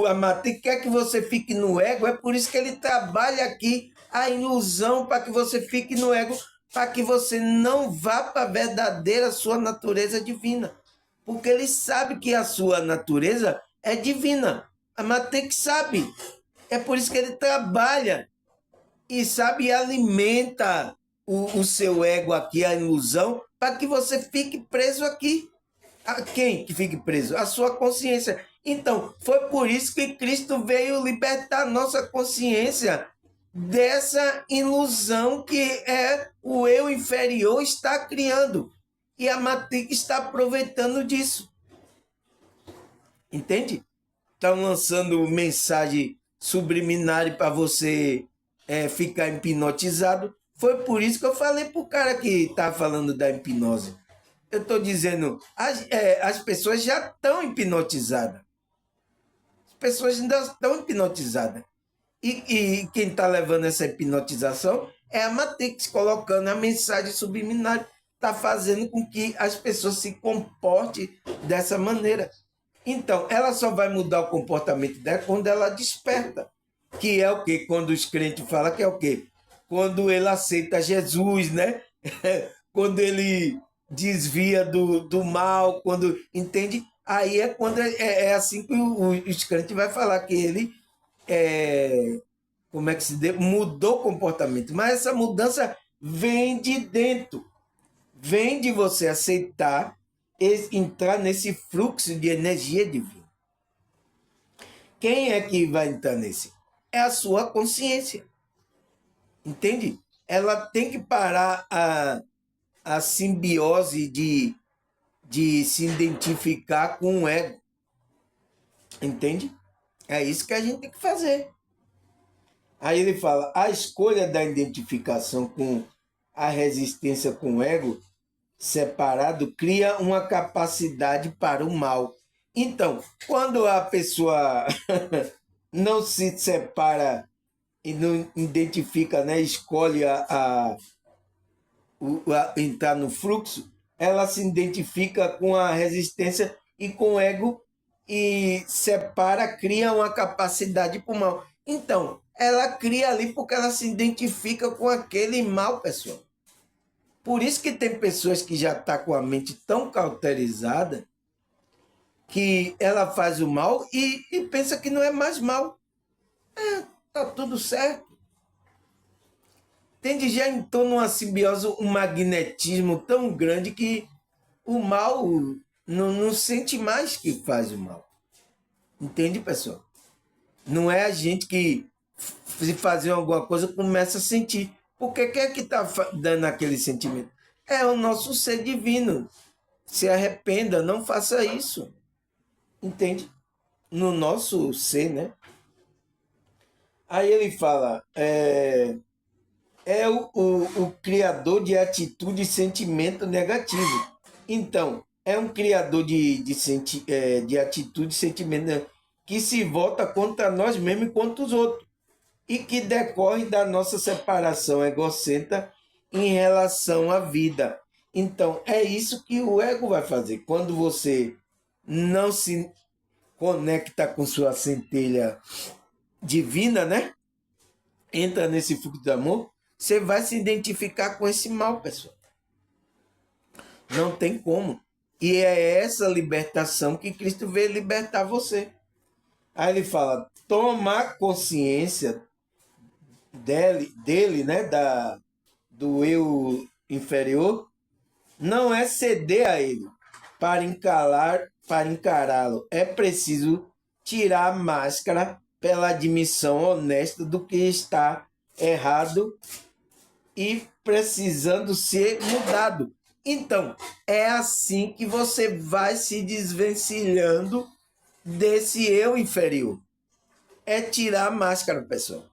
a matriz quer que você fique no ego, é por isso que ele trabalha aqui a ilusão para que você fique no ego, para que você não vá para a verdadeira sua natureza divina. Porque ele sabe que a sua natureza é divina. A Matrix sabe. É por isso que ele trabalha e sabe, alimenta o seu ego aqui, a ilusão, para que você fique preso aqui. A quem que fique preso? A sua consciência. Então, foi por isso que Cristo veio libertar nossa consciência dessa ilusão que é o eu inferior está criando. E a Matrix está aproveitando disso. Entende? Estão lançando mensagem subliminar para você ficar hipnotizado. Foi por isso que eu falei para o cara que está falando da hipnose. Eu estou dizendo, as pessoas já estão hipnotizadas. As pessoas ainda estão hipnotizadas. E quem está levando essa hipnotização é a Matrix, colocando a mensagem subliminar. Está fazendo com que as pessoas se comportem dessa maneira. Então, ela só vai mudar o comportamento dela quando ela desperta. Que é o quê? Quando os crentes falam que é o quê? Quando ele aceita Jesus, né? Quando ele desvia do mal, quando... Entende? Aí é quando é assim que os crentes vai falar que ele... como é que se diz? Mudou o comportamento. Mas essa mudança vem de dentro. Vem de você aceitar entrar nesse fluxo de energia divina. Quem é que vai entrar nesse? É a sua consciência. Entende? Ela tem que parar a simbiose de se identificar com o ego. Entende? É isso que a gente tem que fazer. Aí ele fala, a escolha da identificação com a resistência com o ego separado cria uma capacidade para o mal. Então, quando a pessoa não se separa e não identifica, né, escolhe entrar no fluxo, ela se identifica com a resistência e com o ego e separa, cria uma capacidade para o mal. Então, ela cria ali porque ela se identifica com aquele mal, pessoal. Por isso que tem pessoas que já estão com a mente tão cauterizada que ela faz o mal e pensa que não é mais mal. Tá tudo certo. Entende? Já entrou numa simbiose, um magnetismo tão grande que o mal não sente mais que faz o mal. Entende, pessoal? Não é a gente que, se fazer alguma coisa, começa a sentir. Porque quem é que está dando aquele sentimento? É o nosso ser divino. Se arrependa, não faça isso. Entende? No nosso ser, né? Aí ele fala, o criador de atitude e sentimento negativo. Então, é um criador de atitude e sentimento que se volta contra nós mesmos e contra os outros. E que decorre da nossa separação egocêntrica em relação à vida. Então, é isso que o ego vai fazer. Quando você não se conecta com sua centelha divina, né? Entra nesse fluxo de amor, você vai se identificar com esse mal, pessoal. Não tem como. E é essa libertação que Cristo veio libertar você. Aí ele fala, tomar consciência dele, né, do eu inferior, não é ceder a ele para encará-lo. É preciso tirar a máscara pela admissão honesta do que está errado e precisando ser mudado. Então, é assim que você vai se desvencilhando desse eu inferior. é tirar a máscara, pessoal.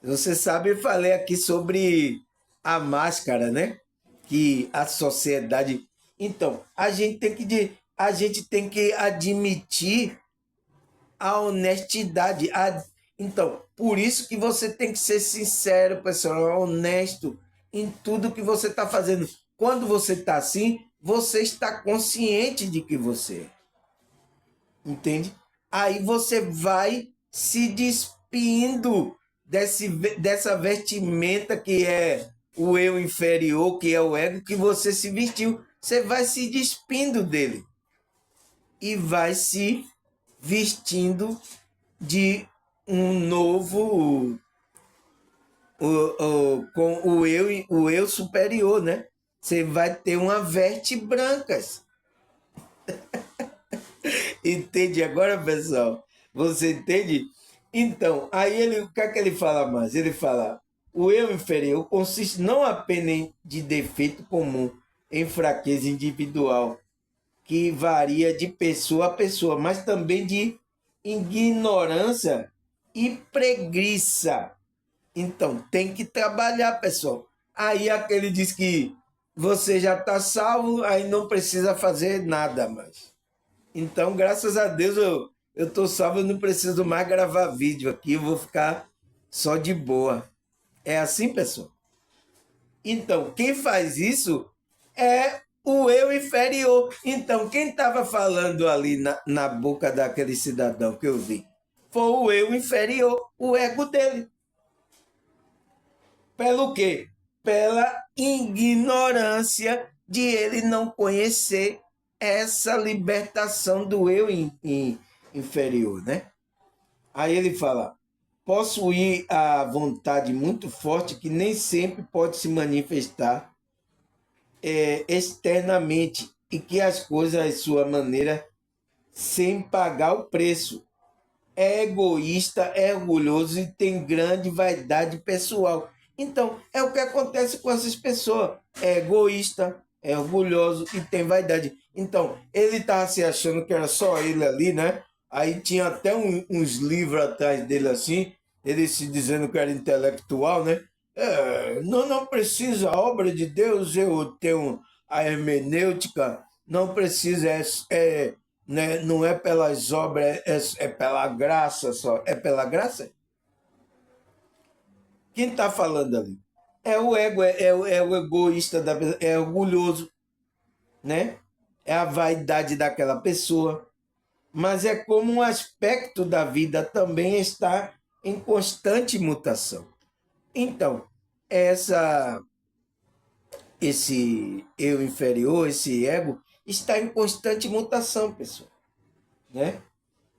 Você sabe, eu falei aqui sobre a máscara, né? Que a sociedade. Então, a gente tem que admitir a honestidade. Então, por isso que você tem que ser sincero, pessoal, honesto em tudo que você está fazendo. Quando você está assim, você está consciente de que você é. Entende? Aí você vai se despindo dessa vestimenta que é o eu inferior, que é o ego, que você se vestiu. Você vai se despindo dele e vai se vestindo de um novo, com o eu superior, né? Você vai ter uma veste brancas. Entende agora, pessoal? Você entende? Então, aí ele, o que é que ele fala mais? Ele fala: o eu inferior consiste não apenas de defeito comum, em fraqueza individual, que varia de pessoa a pessoa, mas também de ignorância e preguiça. Então, tem que trabalhar, pessoal. Aí aquele diz que você já está salvo, aí não precisa fazer nada mais. Então, graças a Deus, eu tô salvo, eu não preciso mais gravar vídeo aqui, eu vou ficar só de boa. É assim, pessoal? Então, quem faz isso é o eu inferior. Então, quem estava falando ali na boca daquele cidadão que eu vi foi o eu inferior, o ego dele. Pelo quê? Pela ignorância de ele não conhecer essa libertação do eu inferior, né? Aí ele fala: possuir a vontade muito forte que nem sempre pode se manifestar externamente e que as coisas à sua maneira sem pagar o preço. É egoísta, é orgulhoso e tem grande vaidade pessoal. Então, é o que acontece com essas pessoas. É egoísta, é orgulhoso e tem vaidade. Então, ele estava se achando que era só ele ali, né? Aí tinha até uns livros atrás dele assim, ele se dizendo que era intelectual, né? Não precisa, a obra de Deus, eu tenho a hermenêutica, não precisa, né? Não é pelas obras, é pela graça só. É pela graça? Quem está falando ali? É o ego, é o egoísta, é orgulhoso, né? É a vaidade daquela pessoa. Mas é como um aspecto da vida também está em constante mutação. Então, essa, esse eu inferior, esse ego, está em constante mutação, pessoal, né?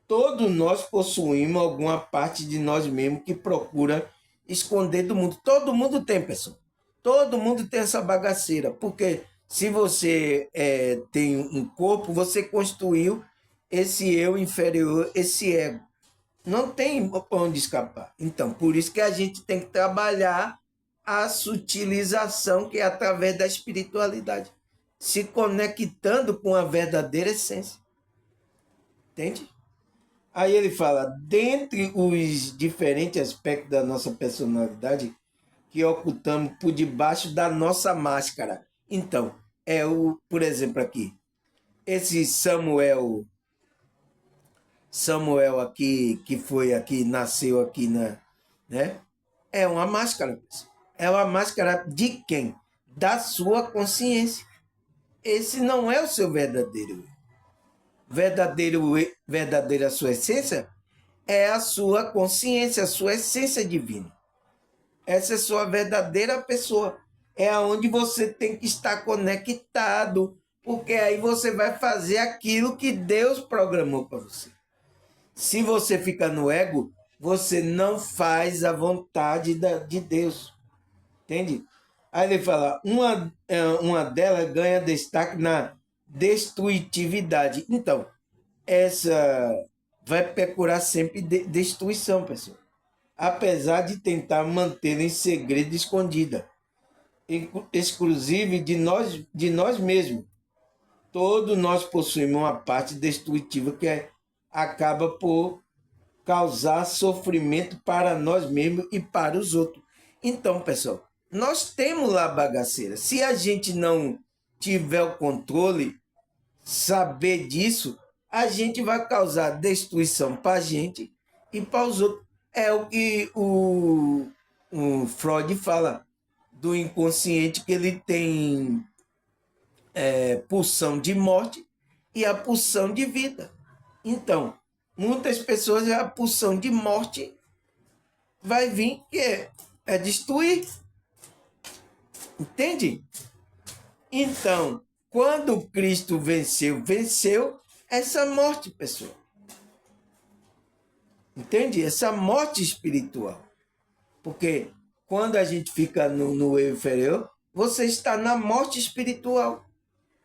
Todos nós possuímos alguma parte de nós mesmos que procura esconder do mundo. Todo mundo tem, pessoal. Todo mundo tem essa bagaceira. Porque se você tem um corpo, você construiu esse eu inferior, esse ego. Não tem para onde escapar. Então, por isso que a gente tem que trabalhar a sutilização, que é através da espiritualidade, se conectando com a verdadeira essência. Entende? Aí ele fala: dentre os diferentes aspectos da nossa personalidade que ocultamos por debaixo da nossa máscara. Então, por exemplo, aqui, esse Samuel aqui, que foi aqui, nasceu aqui, né? É uma máscara. É uma máscara de quem? Da sua consciência. Esse não é o seu verdadeiro eu. Verdadeira sua essência é a sua consciência, a sua essência divina. Essa é a sua verdadeira pessoa. É aonde você tem que estar conectado, porque aí você vai fazer aquilo que Deus programou para você. Se você fica no ego, você não faz a vontade de Deus. Entende? Aí ele fala: uma delas ganha destaque na destrutividade. Então, essa vai procurar sempre destruição, pessoal. Apesar de tentar mantê-la em segredo escondida, exclusive de nós mesmos. Todos nós possuímos uma parte destrutiva que acaba por causar sofrimento para nós mesmos e para os outros. Então, pessoal, nós temos lá a bagaceira. Se a gente não tiver o controle, saber disso, a gente vai causar destruição para a gente e para os outros. É o que o Freud fala do inconsciente, que ele tem pulsão de morte e a pulsão de vida. Então, muitas pessoas, a pulsão de morte vai vir, que é destruir. Entende? Então, quando Cristo venceu essa morte, pessoal. Entende? Essa morte espiritual. Porque quando a gente fica no eu inferior, você está na morte espiritual.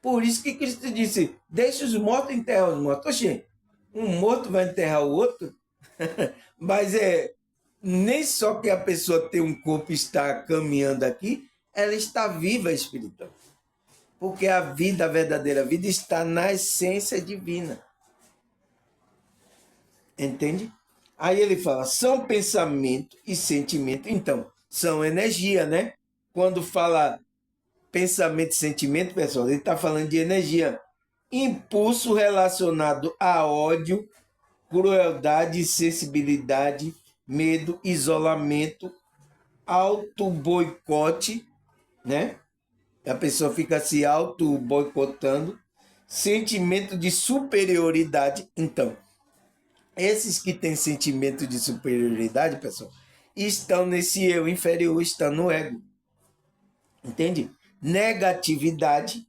Por isso que Cristo disse, deixa os mortos enterrar os mortos. Oxê, um morto vai enterrar o outro? Mas nem só que a pessoa tem um corpo e está caminhando aqui, ela está viva espiritual. Porque a vida, a verdadeira vida, está na essência divina. Entende? Aí ele fala, são pensamento e sentimento. Então, são energia, né? Quando fala pensamento e sentimento, pessoal, ele está falando de energia. Impulso relacionado a ódio, crueldade, sensibilidade, medo, isolamento, auto-boicote, né? A pessoa fica se auto-boicotando, sentimento de superioridade. Então, esses que têm sentimento de superioridade, pessoal, estão nesse eu inferior, estão no ego. Entende? Negatividade.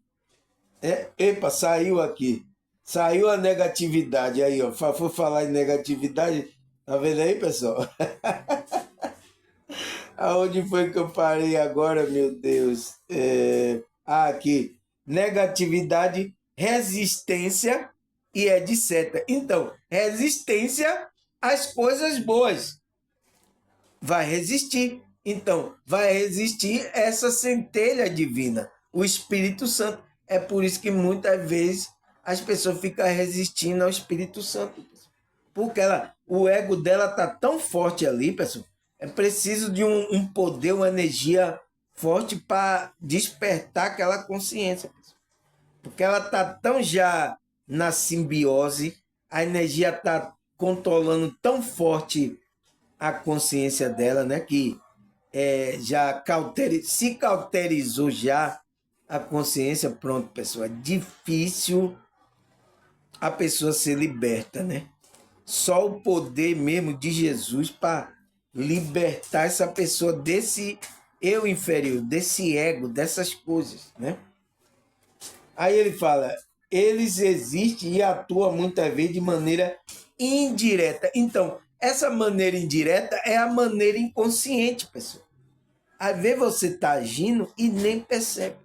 Epa, saiu aqui. Saiu a negatividade. Aí, ó. For falar em negatividade. Tá vendo aí, pessoal? Aonde foi que eu parei agora, meu Deus? Aqui. Negatividade, resistência e etc. Então, resistência às coisas boas. Vai resistir. Então, vai resistir essa centelha divina, o Espírito Santo. É por isso que muitas vezes as pessoas ficam resistindo ao Espírito Santo. Porque o ego dela está tão forte ali, pessoal. É preciso de um poder, uma energia forte para despertar aquela consciência. Pessoal. Porque ela está tão já na simbiose, a energia está controlando tão forte a consciência dela, né? Que já se cauterizou já a consciência, pronto, pessoal. É difícil a pessoa ser liberta, né? Só o poder mesmo de Jesus para libertar essa pessoa desse eu inferior, desse ego, dessas coisas, né? Aí ele fala, eles existem e atuam muitas vezes de maneira indireta. Então, essa maneira indireta é a maneira inconsciente, pessoal. Às vezes você está agindo e nem percebe.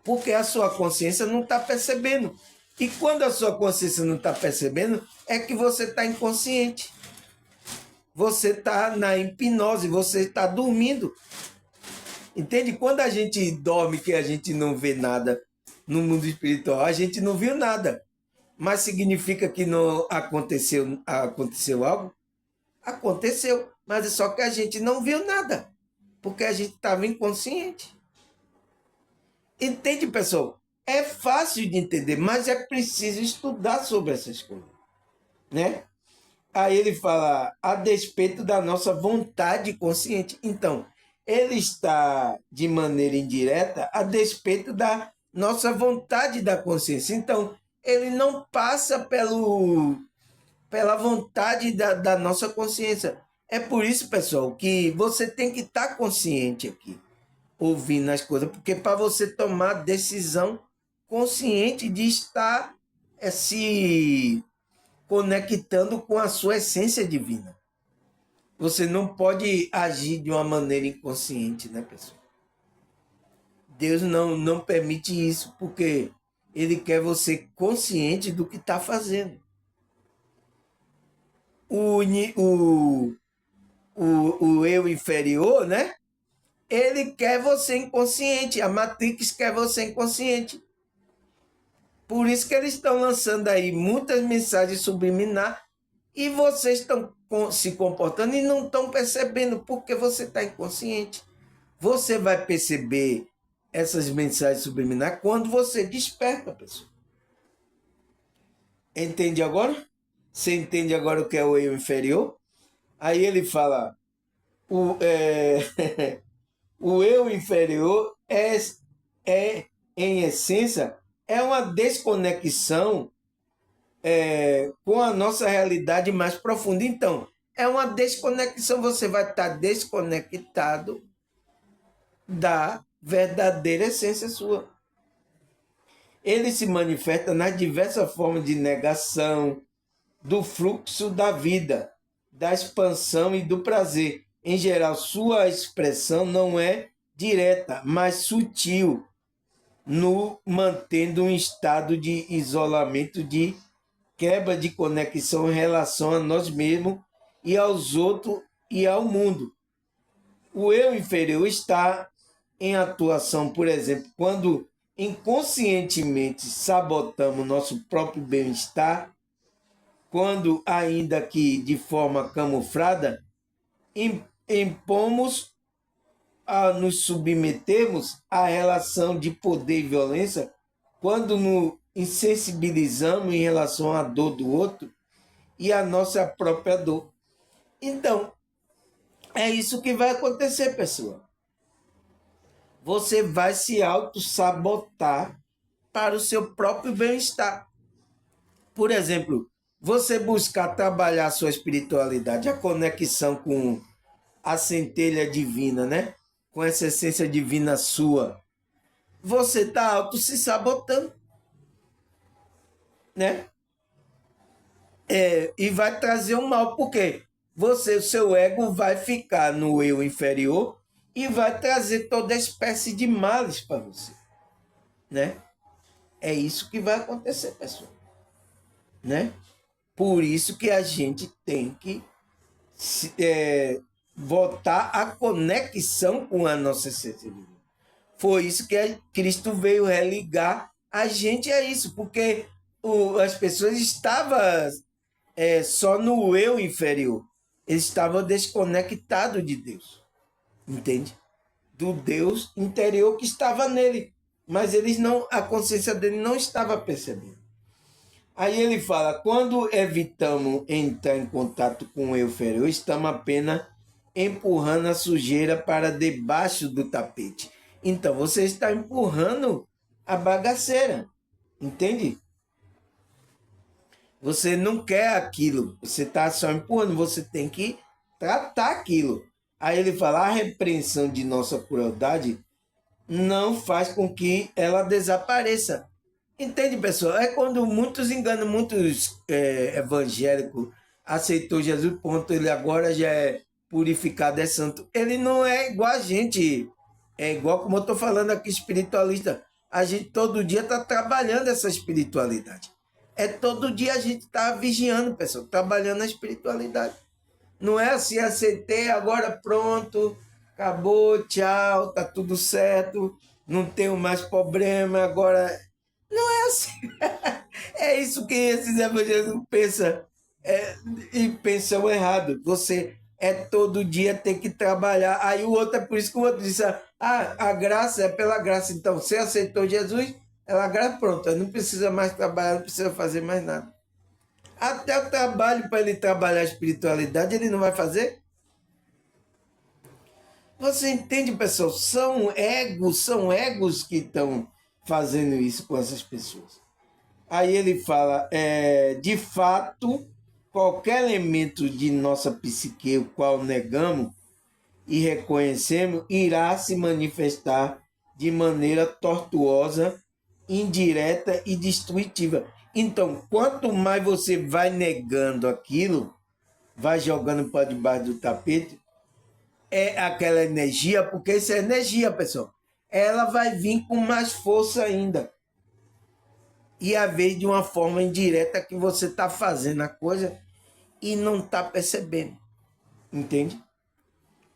Porque a sua consciência não está percebendo. E quando a sua consciência não está percebendo, é que você está inconsciente. Você está na hipnose, você está dormindo. Entende? Quando a gente dorme, que a gente não vê nada no mundo espiritual, a gente não viu nada. Mas significa que não aconteceu algo? Aconteceu, mas é só que a gente não viu nada, porque a gente estava inconsciente. Entende, pessoal? É fácil de entender, mas é preciso estudar sobre essas coisas, né? Aí ele fala, a despeito da nossa vontade consciente. Então, ele está de maneira indireta a despeito da nossa vontade da consciência. Então, ele não passa pela vontade da nossa consciência. É por isso, pessoal, que você tem que estar consciente aqui, ouvindo as coisas, porque para você tomar decisão consciente de estar se conectando com a sua essência divina. Você não pode agir de uma maneira inconsciente, né, pessoal? Deus não permite isso, porque Ele quer você consciente do que está fazendo. O eu inferior, né? Ele quer você inconsciente. A Matrix quer você inconsciente. Por isso que eles estão lançando aí muitas mensagens subliminares E vocês estão se comportando e não estão percebendo porque você está inconsciente. Você vai perceber essas mensagens subliminares quando você desperta, pessoal. Entende agora? Você entende agora o que é o eu inferior? Aí ele fala, o eu inferior em essência, é uma desconexão com a nossa realidade mais profunda. Então, é uma desconexão, você vai estar desconectado da verdadeira essência sua. Ele se manifesta nas diversas formas de negação, do fluxo da vida, da expansão e do prazer. Em geral, sua expressão não é direta, mas sutil, no mantendo um estado de isolamento, de quebra de conexão em relação a nós mesmos e aos outros e ao mundo. O eu inferior está em atuação, por exemplo, quando inconscientemente sabotamos nosso próprio bem-estar, quando, ainda que de forma camuflada, impomos a nos submetermos à relação de poder e violência, quando nos insensibilizamos em relação à dor do outro e à nossa própria dor. Então, é isso que vai acontecer, pessoal. Você vai se auto-sabotar para o seu próprio bem-estar. Por exemplo, você buscar trabalhar a sua espiritualidade, a conexão com a centelha divina, né? Com essa essência divina sua. Você está auto se sabotando, né? E vai trazer um mal, porque você, o seu ego vai ficar no eu inferior e vai trazer toda espécie de males para você, né? É isso que vai acontecer, pessoal, né? Por isso que a gente tem que voltar à conexão com a nossa essência divina. Foi isso que Cristo veio religar a gente a isso, porque as pessoas estavam só no eu inferior. Eles estavam desconectados de Deus, entende? Do Deus interior que estava nele. Mas eles não, a consciência dele não estava percebendo. Aí ele fala, quando evitamos entrar em contato com o eu inferior, estamos apenas empurrando a sujeira para debaixo do tapete. Então, você está empurrando a bagaceira, entende? Você não quer aquilo, você está só empurrando, você tem que tratar aquilo. Aí ele fala, a repreensão de nossa crueldade não faz com que ela desapareça. Entende, pessoal? É quando muitos enganam, muitos evangélicos aceitou Jesus, ponto, ele agora já é purificado, é santo. Ele não é igual a gente, é igual como eu estou falando aqui, espiritualista. A gente todo dia está trabalhando essa espiritualidade. É todo dia a gente está vigiando, pessoal, trabalhando a espiritualidade. Não é assim, aceitei, agora pronto, acabou, tchau, tá tudo certo, não tenho mais problema, agora... Não é assim. É isso que esses evangélicos pensam e pensam errado. Você todo dia tem que trabalhar. Aí o outro, é por isso que o outro disse, a graça é pela graça. Então, você aceitou Jesus, ela graça, pronto, não precisa mais trabalhar, não precisa fazer mais nada. Até o trabalho para ele trabalhar a espiritualidade, ele não vai fazer. Você entende, pessoal? São egos que estão fazendo isso com essas pessoas. Aí ele fala, de fato, qualquer elemento de nossa psique, o qual negamos e reconhecemos, irá se manifestar de maneira tortuosa, indireta e destrutiva. Então, quanto mais você vai negando aquilo, vai jogando para debaixo do tapete, é aquela energia, porque isso é energia, pessoal. Ela vai vir com mais força ainda. E às vezes de uma forma indireta que você está fazendo a coisa e não está percebendo. Entende?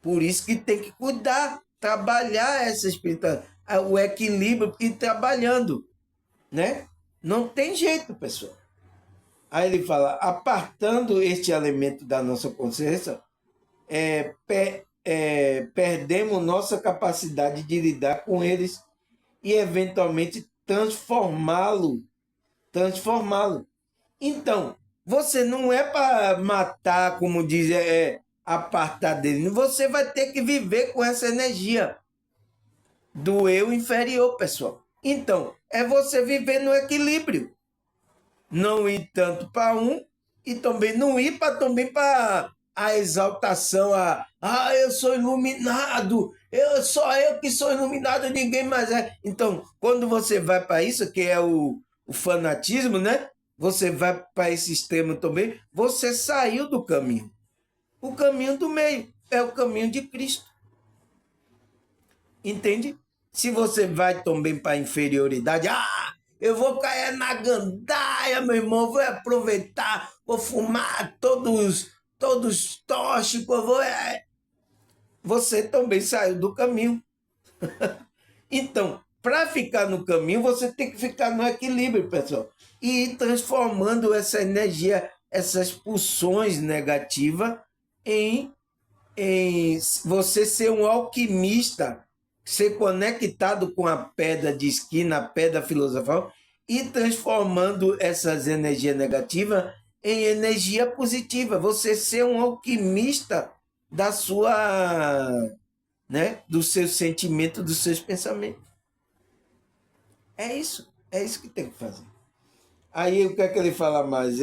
Por isso que tem que cuidar, trabalhar essa espiritualidade, o equilíbrio e trabalhando, né? Não tem jeito, pessoal. Aí ele fala, apartando este elemento da nossa consciência, perdemos nossa capacidade de lidar com eles e eventualmente transformá-lo. Então, você não é para matar, como diz, apartar dele. Você vai ter que viver com essa energia do eu inferior, pessoal. Então, é você viver no equilíbrio. Não ir tanto para um e também não ir também para a exaltação, eu sou iluminado, só eu que sou iluminado, ninguém mais é. Então, quando você vai para isso, que é o fanatismo, né? Você vai para esse extremo também, você saiu do caminho. O caminho do meio é o caminho de Cristo. Entende? Se você vai também para a inferioridade, eu vou cair na gandaia, meu irmão, vou aproveitar, vou fumar todos tóxicos, você também saiu do caminho. Então, para ficar no caminho, você tem que ficar no equilíbrio, pessoal. E ir transformando essa energia, essas pulsões negativas em você ser um alquimista, ser conectado com a pedra de esquina, a pedra filosofal, e transformando essas energias negativas em energia positiva. Você ser um alquimista da sua, né, do seu sentimento, dos seus pensamentos. É isso que tem que fazer. Aí o que é que ele fala mais?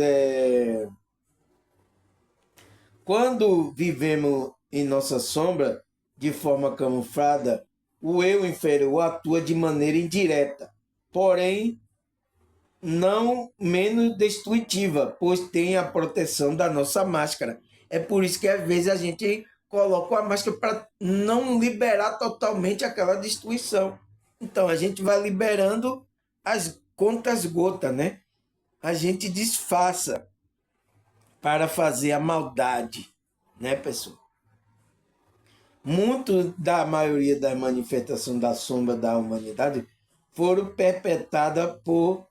Quando vivemos em nossa sombra, de forma camuflada, o eu inferior atua de maneira indireta, porém não menos destrutiva, pois tem a proteção da nossa máscara. É por isso que às vezes a gente coloca a máscara para não liberar totalmente aquela destruição. Então a gente vai liberando as contas gotas, né? A gente disfarça para fazer a maldade, né, pessoal? Muito da maioria das manifestações da sombra da humanidade foram perpetradas por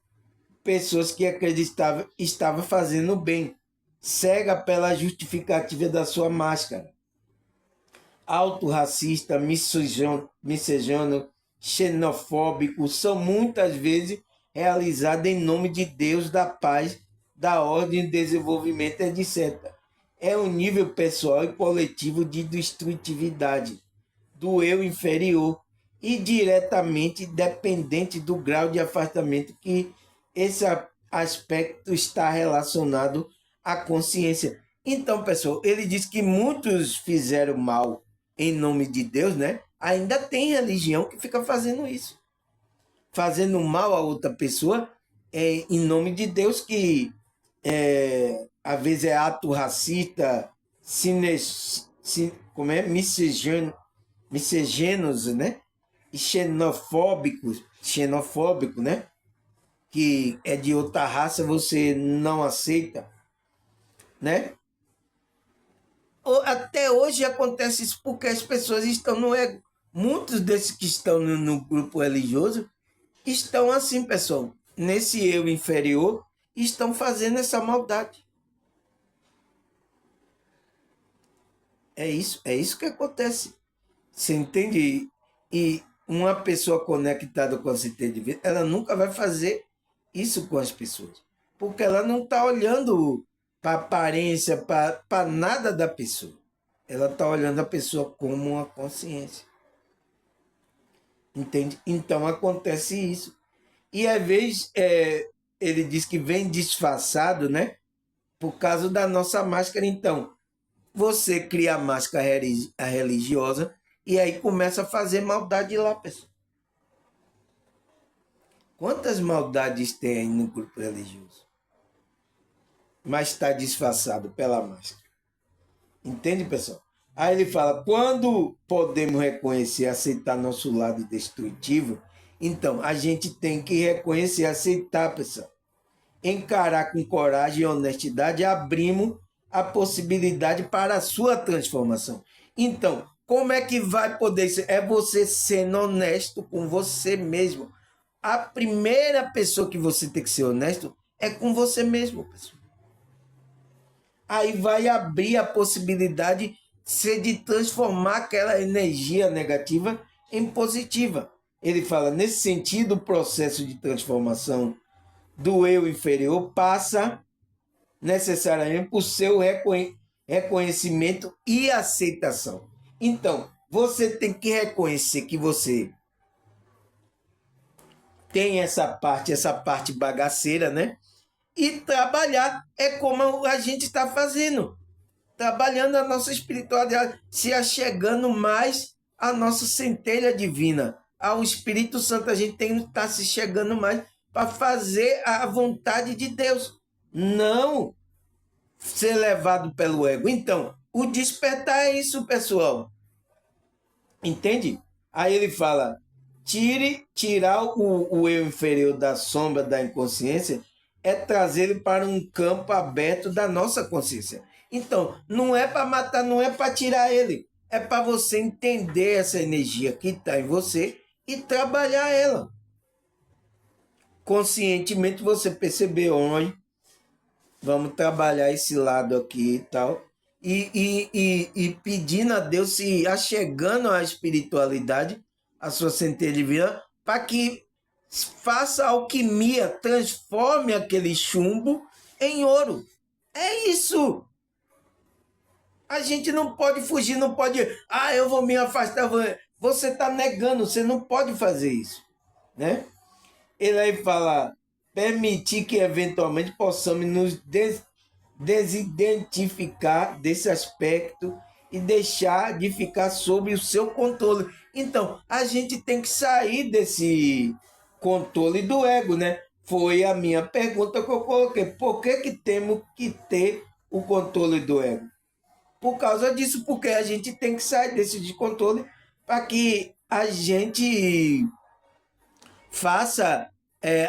pessoas que acreditavam estavam fazendo bem, cega pela justificativa da sua máscara. Autorracista, misógino, xenofóbico são muitas vezes realizados em nome de Deus, da paz, da ordem, desenvolvimento, etc. É um nível pessoal e coletivo de destrutividade do eu inferior e diretamente dependente do grau de afastamento que esse aspecto está relacionado à consciência. Então, pessoal, ele diz que muitos fizeram mal em nome de Deus, né? Ainda tem religião que fica fazendo isso. Fazendo mal a outra pessoa em nome de Deus, que às vezes é ato racista, como é? Misóginos, né? E xenofóbico, né? Que é de outra raça, você não aceita, né? Até hoje acontece isso porque as pessoas estão no ego. Muitos desses que estão no grupo religioso estão assim, pessoal, nesse eu inferior, estão fazendo essa maldade. É isso que acontece. Você entende? E uma pessoa conectada com a centelha de vida, ela nunca vai fazer isso com as pessoas. Porque ela não está olhando para a aparência, para nada da pessoa. Ela está olhando a pessoa como uma consciência. Entende? Então acontece isso. E às vezes ele diz que vem disfarçado, né? Por causa da nossa máscara. Então, você cria a máscara religiosa e aí começa a fazer maldade lá, pessoal. Quantas maldades tem aí no grupo religioso? Mas está disfarçado pela máscara. Entende, pessoal? Aí ele fala, quando podemos reconhecer e aceitar nosso lado destrutivo, então a gente tem que reconhecer e aceitar, pessoal. Encarar com coragem e honestidade, abrimos a possibilidade para a sua transformação. Então, como é que vai poder ser? É você sendo honesto com você mesmo. A primeira pessoa que você tem que ser honesto é com você mesmo, pessoal. aí vai abrir a possibilidade de transformar aquela energia negativa em positiva. Ele fala, nesse sentido, o processo de transformação do eu inferior passa necessariamente por seu reconhecimento e aceitação. Então, você tem que reconhecer que você tem essa parte bagaceira, né? E trabalhar é como a gente está fazendo. Trabalhando a nossa espiritualidade, se achegando mais à nossa centelha divina, ao Espírito Santo. A gente tem que estar se chegando mais para fazer a vontade de Deus. Não ser levado pelo ego. Então, o despertar é isso, pessoal. Entende? Aí ele fala, tirar o eu inferior da sombra da inconsciência é trazê-lo para um campo aberto da nossa consciência. Então, não é para matar, não é para tirar ele. É para você entender essa energia que está em você e trabalhar ela. Conscientemente você perceber, olha, vamos trabalhar esse lado aqui e tal. E pedindo a Deus, se achegando à espiritualidade, a sua centelha divina, para que faça alquimia, transforme aquele chumbo em ouro. É isso. A gente não pode fugir, não pode, eu vou me afastar. Você está negando, você não pode fazer isso, né? Ele aí fala, permitir que eventualmente possamos nos desidentificar desse aspecto e deixar de ficar sob o seu controle. Então, a gente tem que sair desse controle do ego, né? Foi a minha pergunta que eu coloquei. Por que temos que ter o controle do ego? Por causa disso, porque a gente tem que sair desse descontrole para que a gente faça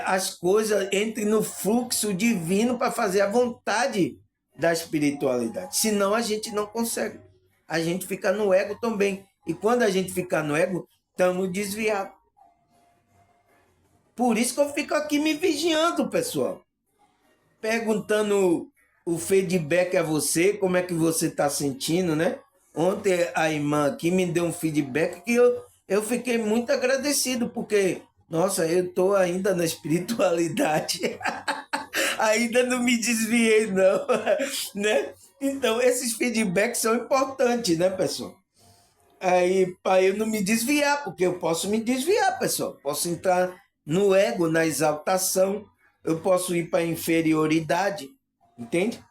as coisas, entre no fluxo divino para fazer a vontade da espiritualidade. Senão a gente não consegue. A gente fica no ego também. E quando a gente fica no ego, estamos desviados. Por isso que eu fico aqui me vigiando, pessoal. Perguntando o feedback a você, como é que você está sentindo, né? Ontem a irmã aqui me deu um feedback que eu fiquei muito agradecido, porque, nossa, eu estou ainda na espiritualidade. Ainda não me desviei, não. Né? Então, esses feedbacks são importantes, né, pessoal? Aí, para eu não me desviar, porque eu posso me desviar, pessoal. Posso entrar no ego, na exaltação, eu posso ir para a inferioridade, entende?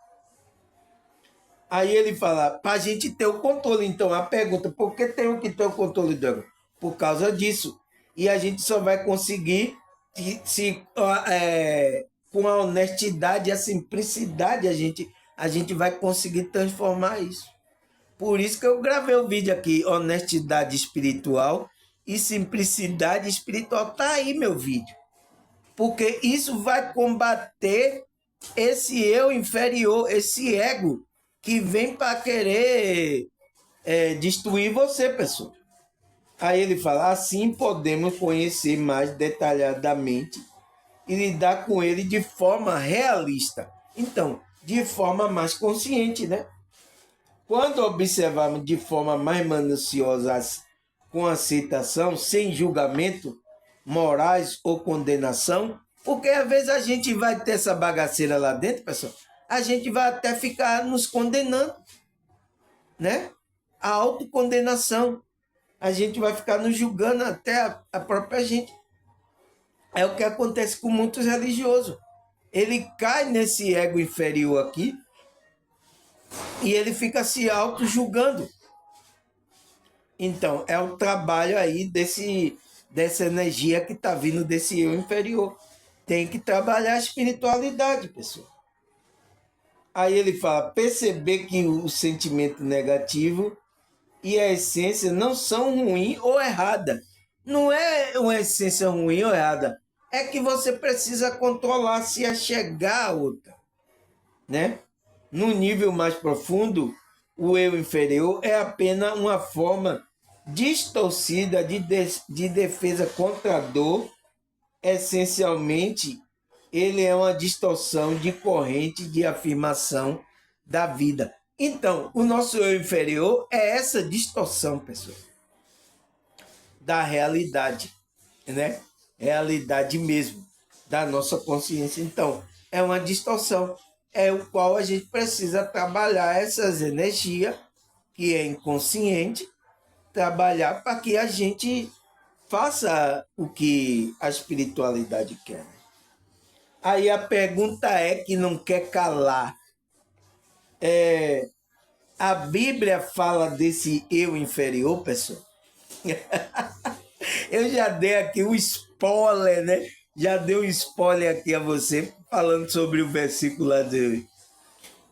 Aí ele fala, para a gente ter o controle. Então, a pergunta, por que tenho que ter o controle do ego? Por causa disso. E a gente só vai conseguir com a honestidade e a simplicidade, a gente vai conseguir transformar isso. Por isso que eu gravei o vídeo aqui, honestidade espiritual e simplicidade espiritual. Tá aí meu vídeo. Porque isso vai combater esse eu inferior, esse ego que vem para querer destruir você, pessoal. Aí ele fala, assim podemos conhecer mais detalhadamente e lidar com ele de forma realista. Então, de forma mais consciente, né? Quando observarmos de forma mais minuciosa, com aceitação, sem julgamento, morais ou condenação, porque às vezes a gente vai ter essa bagaceira lá dentro, pessoal, a gente vai até ficar nos condenando, né? A autocondenação. A gente vai ficar nos julgando até a própria gente. É o que acontece com muitos religiosos. Ele cai nesse ego inferior aqui e ele fica se auto-julgando. Então, é o trabalho aí dessa energia que está vindo desse eu inferior. Tem que trabalhar a espiritualidade, pessoal. Aí ele fala, perceber que o sentimento negativo e a essência não são ruim ou errada. Não é uma essência ruim ou errada. É que você precisa controlar, se achegar a outra, né? No nível mais profundo, o eu inferior é apenas uma forma distorcida de defesa contra a dor. Essencialmente, ele é uma distorção de corrente de afirmação da vida. Então, o nosso eu inferior é essa distorção, pessoal, da realidade, né? Realidade mesmo, da nossa consciência. Então, é uma distorção, é o qual a gente precisa trabalhar essas energias, que é inconsciente, trabalhar para que a gente faça o que a espiritualidade quer. Aí a pergunta é que não quer calar. A Bíblia fala desse eu inferior, pessoal? Eu já dei aqui um spoiler, né? Já dei um spoiler aqui a você, falando sobre o versículo lá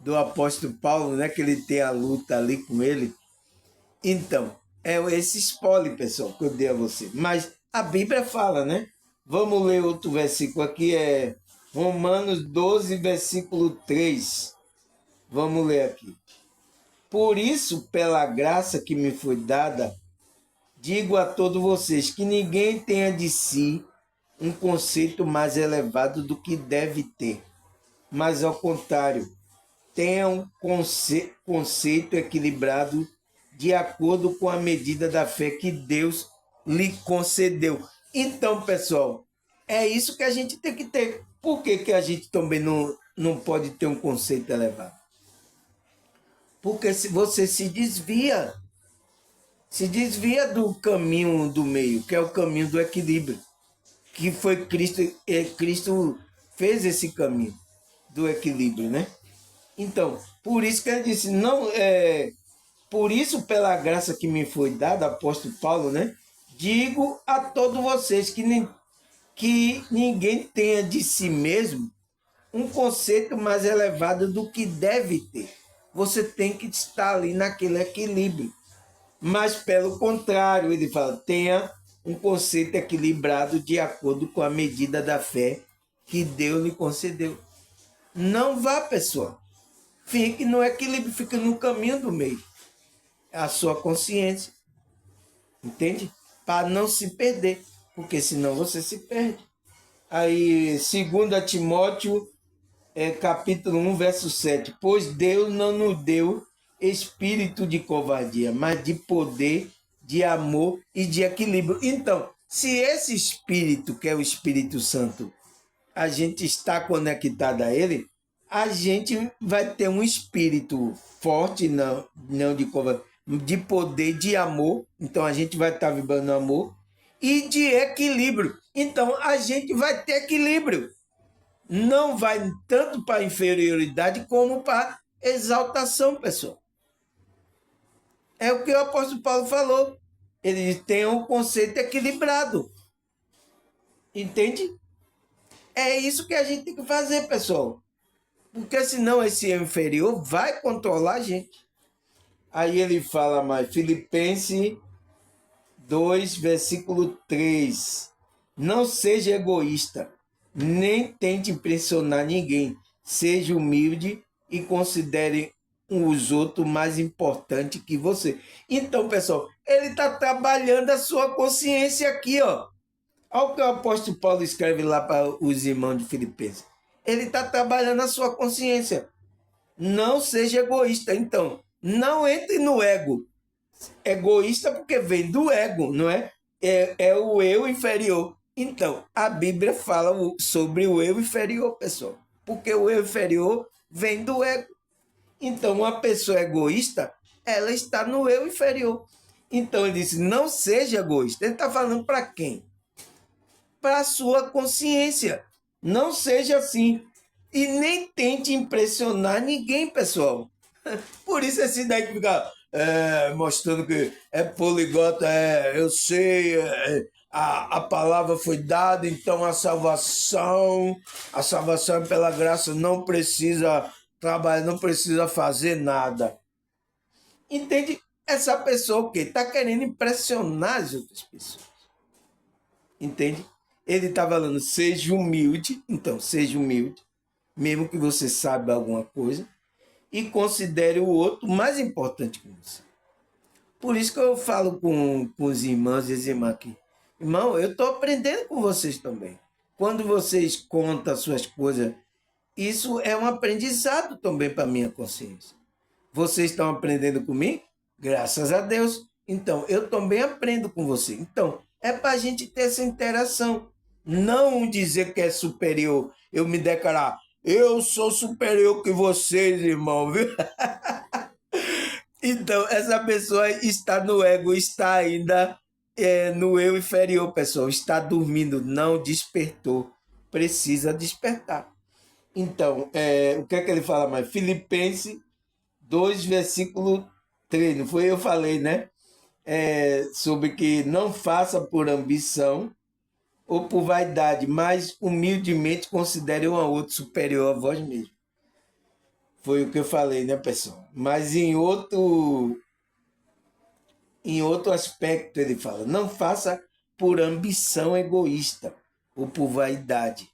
do apóstolo Paulo, né? Que ele tem a luta ali com ele. Então, é esse spoiler, pessoal, que eu dei a você. Mas a Bíblia fala, né? Vamos ler outro versículo aqui, é Romanos 12, versículo 3. Vamos ler aqui. Por isso, pela graça que me foi dada, digo a todos vocês que ninguém tenha de si um conceito mais elevado do que deve ter, mas ao contrário, tenha um conceito equilibrado de acordo com a medida da fé que Deus lhe concedeu. Então, pessoal, é isso que a gente tem que ter. Por que a gente também não pode ter um conceito elevado? Porque se você se desvia do caminho do meio, que é o caminho do equilíbrio, que foi Cristo, Cristo fez esse caminho do equilíbrio, né? Então, por isso que ele disse, não, por isso, pela graça que me foi dada, apóstolo Paulo, né? Digo a todos vocês que ninguém tenha de si mesmo um conceito mais elevado do que deve ter. Você tem que estar ali naquele equilíbrio. Mas, pelo contrário, ele fala, tenha um conceito equilibrado de acordo com a medida da fé que Deus lhe concedeu. Não vá, pessoal. Fique no equilíbrio, fique no caminho do meio. É a sua consciência. Entende? Para não se perder, porque senão você se perde. Aí, 2 Timóteo, capítulo 1, verso 7. Pois Deus não nos deu espírito de covardia, mas de poder, de amor e de equilíbrio. Então, se esse espírito, que é o Espírito Santo, a gente está conectado a ele, a gente vai ter um espírito forte, não de covardia, de poder, de amor. Então, a gente vai estar vibrando amor e de equilíbrio. Então, a gente vai ter equilíbrio. Não vai tanto para inferioridade como para exaltação, pessoal. É o que o apóstolo Paulo falou. Ele tem um conceito equilibrado. Entende? É isso que a gente tem que fazer, pessoal. Porque senão esse eu inferior vai controlar a gente. Aí ele fala mais, Filipenses 2, versículo 3. Não seja egoísta, nem tente impressionar ninguém. Seja humilde e considere os outros mais importantes que você. Então, pessoal, ele está trabalhando a sua consciência aqui, ó. Olha o que o apóstolo Paulo escreve lá para os irmãos de Filipenses. Ele está trabalhando a sua consciência. Não seja egoísta. Então, não entre no ego. Egoísta porque vem do ego, não é? É o eu inferior. Então, a Bíblia fala sobre o eu inferior, pessoal. Porque o eu inferior vem do ego. Então, uma pessoa egoísta, ela está no eu inferior. Então, ele disse, não seja egoísta. Ele está falando para quem? Para a sua consciência. Não seja assim. E nem tente impressionar ninguém, pessoal. Por isso esse daí que fica mostrando que é poliglota, eu sei, a palavra foi dada, então a salvação é pela graça, não precisa trabalhar, não precisa fazer nada. Entende? Essa pessoa o quê? Está querendo impressionar as outras pessoas. Entende? Ele está falando, seja humilde, então seja humilde, mesmo que você saiba alguma coisa, e considere o outro mais importante que você. Por isso que eu falo com os irmãos e as irmãs aqui. Irmão, eu estou aprendendo com vocês também. Quando vocês contam suas coisas isso é um aprendizado também para a minha consciência. Vocês estão aprendendo comigo? Graças a Deus. Então, eu também aprendo com você. Então, é para a gente ter essa interação. Não dizer que é superior. Eu me declarar, eu sou superior que vocês, irmão, viu? Então, essa pessoa está no ego, está ainda no eu inferior, pessoal. Está dormindo, não despertou. Precisa despertar. Então, o que é que ele fala mais? Filipenses 2, versículo 3. Não foi eu falei, né? Sobre que não faça por ambição ou por vaidade, mas humildemente considere um ao outro superior a vós mesmo. Foi o que eu falei, né, pessoal? Mas em outro aspecto ele fala, não faça por ambição egoísta ou por vaidade,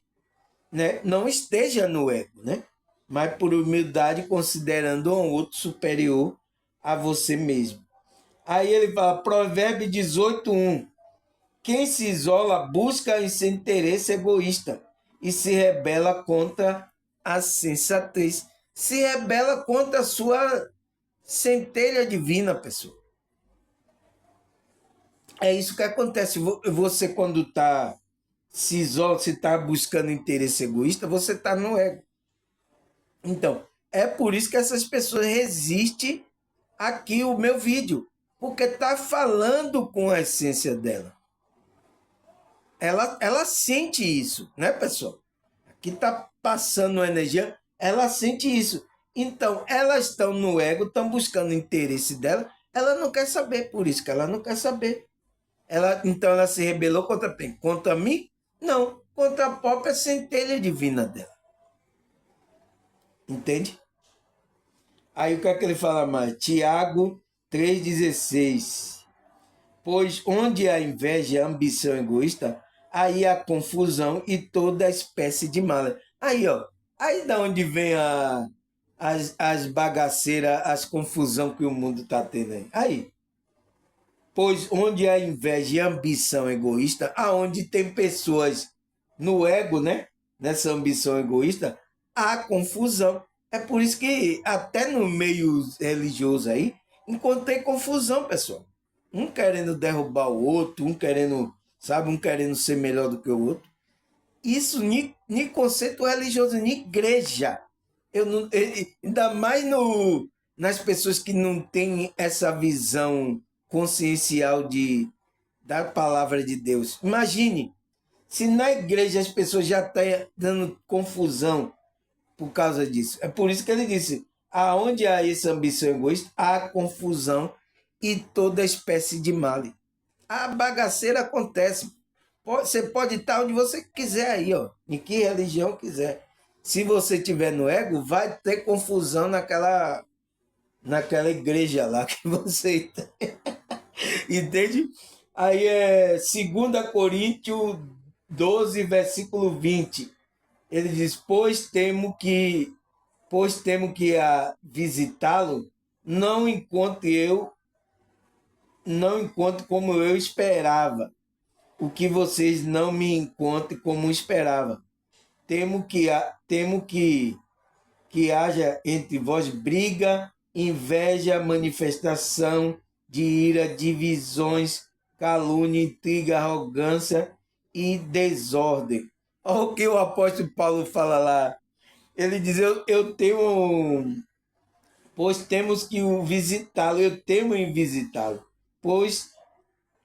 né? Não esteja no ego, né? Mas por humildade considerando um outro superior a você mesmo. Aí ele fala, Provérbio 18:1, quem se isola busca esse interesse egoísta e se rebela contra a sensatez. Se rebela contra a sua centelha divina, pessoal. É isso que acontece. Você, quando se isola, se está buscando interesse egoísta, você está no ego. Então, é por isso que essas pessoas resistem aqui o meu vídeo, porque está falando com a essência dela. Ela sente isso, né, pessoal? Aqui está passando uma energia, ela sente isso. Então, elas estão no ego, estão buscando o interesse dela, ela não quer saber, por isso que ela não quer saber. Então ela se rebelou contra quem? Contra mim? Não, contra a própria centelha divina dela. Entende? Aí o que é que ele fala mais? Tiago 3,16. Pois onde há inveja e ambição egoísta, aí há confusão e toda espécie de mal. Aí, ó. Aí da onde vem as bagaceiras, as confusão que o mundo está tendo aí? Aí. Pois onde há inveja e ambição egoísta, aonde tem pessoas no ego, né? Nessa ambição egoísta, há confusão. É por isso que até no meio religioso aí, encontrei confusão, pessoal. Um querendo derrubar o outro, um querendo, sabe, um querendo ser melhor do que o outro. Isso nem conceito religioso, nem igreja. Eu não, ainda mais nas pessoas que não têm essa visão consciencial da palavra de Deus. Imagine, se na igreja as pessoas já estão dando confusão por causa disso. É por isso que ele disse, aonde há essa ambição egoísta, há confusão e toda espécie de mal. A bagaceira acontece. Você pode estar onde você quiser aí, ó, em que religião quiser. Se você estiver no ego, vai ter confusão naquela igreja lá que você está. Entende? Aí é 2 Coríntios 12, versículo 20. Ele diz, pois temo que a visitá-lo, não encontro como eu esperava, o que vocês não me encontrem como esperava. Temo que haja entre vós briga, inveja, manifestação de ira, divisões, calúnia, intriga, arrogância e desordem. Olha o que o apóstolo Paulo fala lá. Ele diz, eu tenho, pois temos que o visitá-lo, eu temo em visitá-lo, pois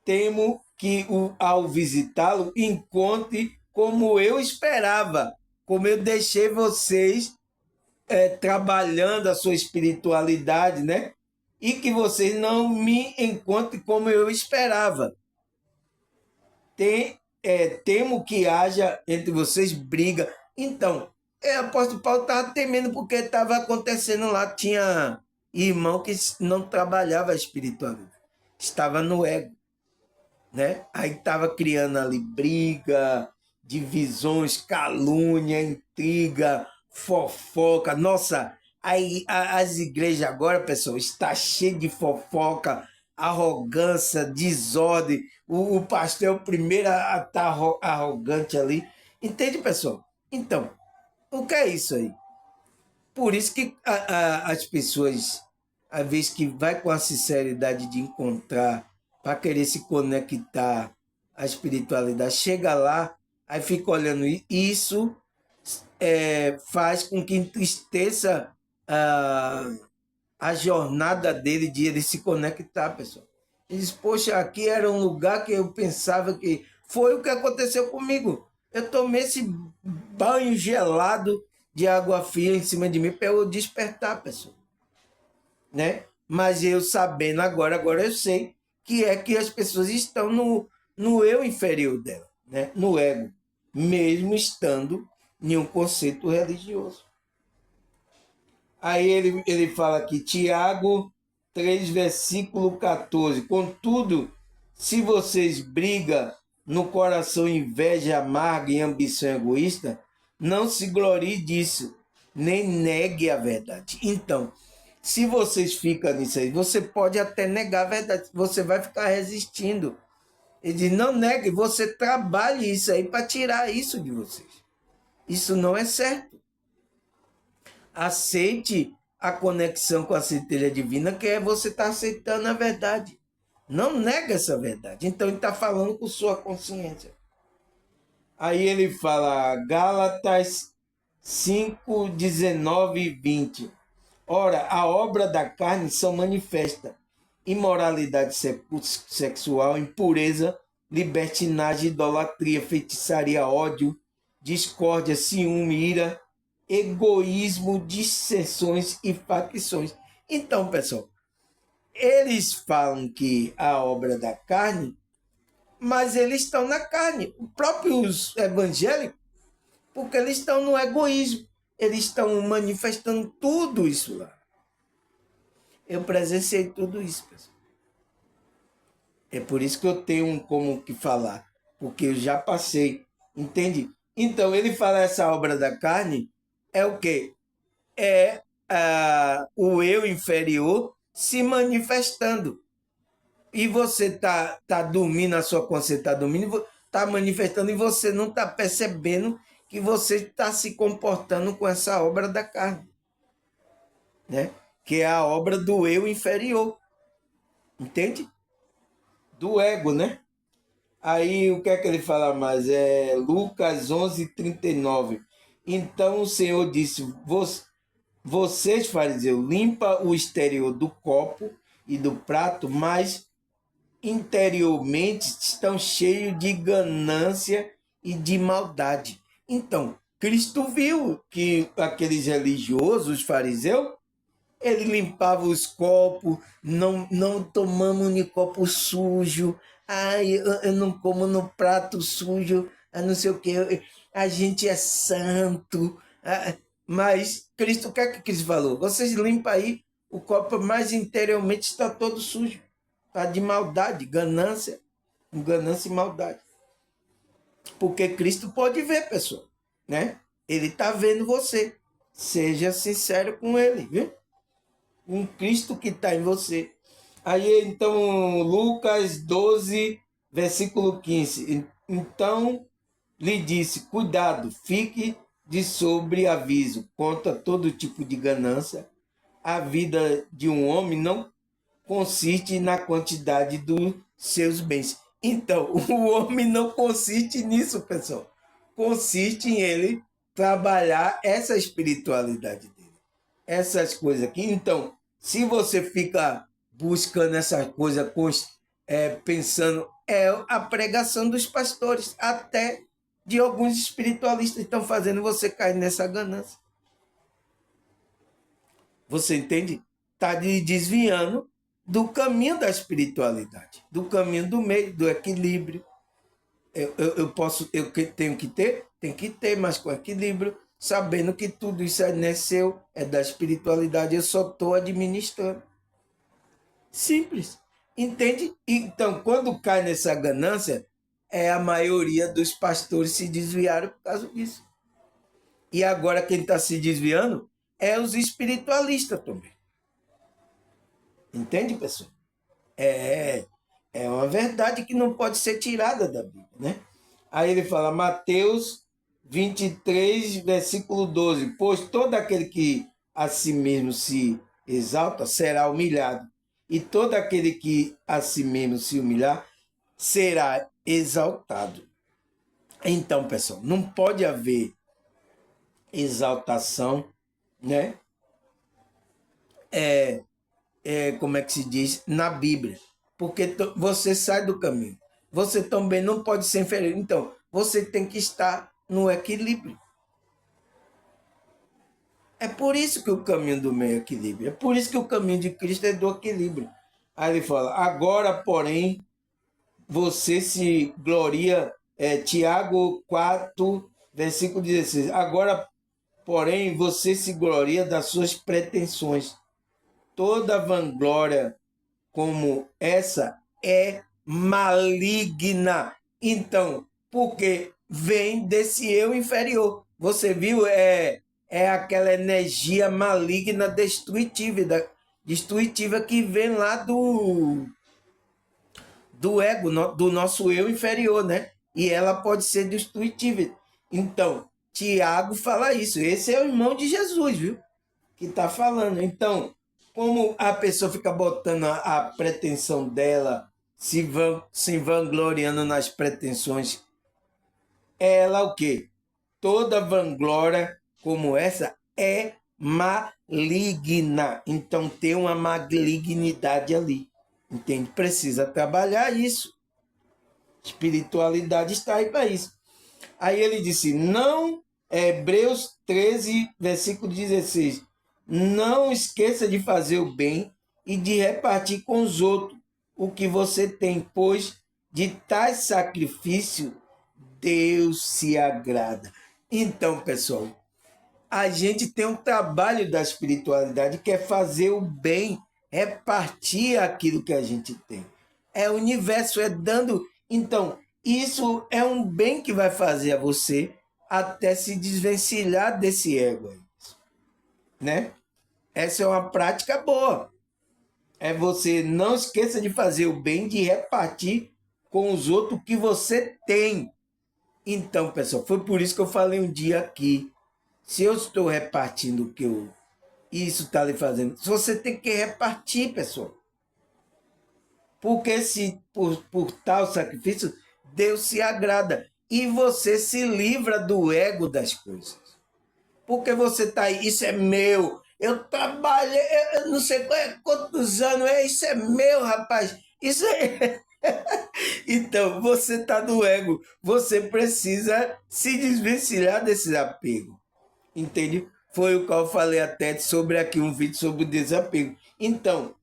temo que ao visitá-lo encontre como eu esperava, como eu deixei vocês trabalhando a sua espiritualidade, né? E que vocês não me encontrem como eu esperava. Temo que haja entre vocês briga. Então, o apóstolo Paulo estava temendo porque estava acontecendo lá. Tinha irmão que não trabalhava a espiritualidade, estava no ego, né? Aí estava criando ali briga, divisões, calúnia, intriga, fofoca. Nossa, aí as igrejas agora, pessoal, está cheio de fofoca, arrogância, desordem. O pastor é o primeiro a estar arrogante ali. Entende, pessoal? Então, O que é isso aí? Por isso que as pessoas, às vezes que vai com a sinceridade de encontrar, para querer se conectar à espiritualidade, chega lá, aí fica olhando isso, faz com que entristeça a jornada dele de ele se conectar, pessoal. Ele diz, poxa, aqui era um lugar que eu pensava que... Foi o que aconteceu comigo. Eu tomei esse banho gelado de água fria em cima de mim para eu despertar, pessoal. Né? Mas eu sabendo agora eu sei que é que as pessoas estão no eu inferior dela, né? No ego, mesmo estando em um conceito religioso. Aí ele fala aqui, Tiago 3, versículo 14. Contudo, se vocês brigam no coração inveja amarga e ambição egoísta, não se glorie disso, nem negue a verdade. Então, se vocês ficam nisso aí, você pode até negar a verdade, você vai ficar resistindo. Ele diz, não negue, você trabalhe isso aí para tirar isso de vocês. Isso não é certo. Aceite a conexão com a centelha divina, que é você estar aceitando a verdade. Não nega essa verdade. Então ele está falando com sua consciência. Aí ele fala, Gálatas 5, 19 e 20. Ora, a obra da carne são manifesta: imoralidade sexual, impureza, libertinagem, idolatria, feitiçaria, ódio, discórdia, ciúme, ira, egoísmo, dissensões e facções. Então, pessoal, eles falam que a obra da carne, mas eles estão na carne. Os próprios evangélicos, porque eles estão no egoísmo. Eles estão manifestando tudo isso lá. Eu presenciei tudo isso, pessoal. É por isso que eu tenho como que falar, porque eu já passei, entende? Então, ele fala essa obra da carne é o quê? É o eu inferior se manifestando. E você tá dormindo, a sua consciência está dormindo, está manifestando, e você não está percebendo que você está se comportando com essa obra da carne, né? Que é a obra do eu inferior, entende? Do ego, né? Aí o que é que ele fala mais? É Lucas 11:39. Então o Senhor disse, vocês, fariseus, limpa o exterior do copo e do prato, mas interiormente estão cheios de ganância e de maldade. Então, Cristo viu que aqueles religiosos, os fariseus, ele limpava os copos, não tomamos de copo sujo, eu não como no prato sujo, não sei o que, a gente é santo. Mas Cristo, o que é que Cristo falou? Vocês limpam aí o copo, mas interiormente está todo sujo. Está de maldade, ganância e maldade. Porque Cristo pode ver, pessoal, né? Ele está vendo você. Seja sincero com ele, viu? Um Cristo que está em você. Aí, então, Lucas 12, versículo 15. Então, lhe disse, cuidado, fique de sobreaviso contra todo tipo de ganância. A vida de um homem não consiste na quantidade dos seus bens. Então, o homem não consiste nisso, pessoal. Consiste em ele trabalhar essa espiritualidade dele. Essas coisas aqui. Então, se você fica buscando essas coisas, pensando, é a pregação dos pastores, até de alguns espiritualistas estão fazendo você cair nessa ganância. Você entende? Está desviando do caminho da espiritualidade, do caminho do meio, do equilíbrio. Eu tenho que ter? Tem que ter, mas com equilíbrio, sabendo que tudo isso é seu, é da espiritualidade, eu só estou administrando. Simples. Entende? Então, quando cai nessa ganância, a maioria dos pastores se desviaram por causa disso. E agora quem está se desviando é os espiritualistas também. Entende, pessoal? É uma verdade que não pode ser tirada da Bíblia, né? Aí ele fala, Mateus 23, versículo 12. Pois todo aquele que a si mesmo se exalta será humilhado, e todo aquele que a si mesmo se humilhar será exaltado. Então, pessoal, não pode haver exaltação, né? Como é que se diz? Na Bíblia. Porque você sai do caminho. Você também não pode ser inferior. Então, você tem que estar no equilíbrio. É por isso que o caminho do meio é equilíbrio. É por isso que o caminho de Cristo é do equilíbrio. Aí ele fala, agora, porém, você se gloria, Tiago 4, versículo 16. Agora, porém, você se gloria das suas pretensões. Toda vanglória como essa é maligna. Então, porque vem desse eu inferior. Você viu? É aquela energia maligna destrutiva que vem lá do ego, do nosso eu inferior, né? E ela pode ser destrutiva. Então, Tiago fala isso. Esse é o irmão de Jesus, viu? Que está falando. Então, como a pessoa fica botando a pretensão dela, se vangloriando nas pretensões, ela o quê? Toda vanglória como essa é maligna. Então tem uma malignidade ali. Entende? Precisa trabalhar isso. Espiritualidade está aí para isso. Aí ele disse, não, Hebreus 13, versículo 16, não esqueça de fazer o bem e de repartir com os outros o que você tem, pois de tais sacrifício Deus se agrada. Então, pessoal, a gente tem um trabalho da espiritualidade que é fazer o bem, repartir aquilo que a gente tem. É o universo, é dando. Então, isso é um bem que vai fazer a você até se desvencilhar desse ego, né? Essa é uma prática boa. É você não esqueça de fazer o bem, de repartir com os outros o que você tem. Então, pessoal, foi por isso que eu falei um dia aqui. Se eu estou repartindo o que isso está lhe fazendo, você tem que repartir, pessoal. Porque se por tal sacrifício, Deus se agrada. E você se livra do ego das coisas. Porque você está aí, isso é meu. Eu trabalho, eu não sei quantos anos, isso é meu, rapaz. Isso é. Então, você está no ego. Você precisa se desvencilhar desse apego. Entende? Foi o que eu falei até sobre aqui um vídeo sobre o desapego. Então,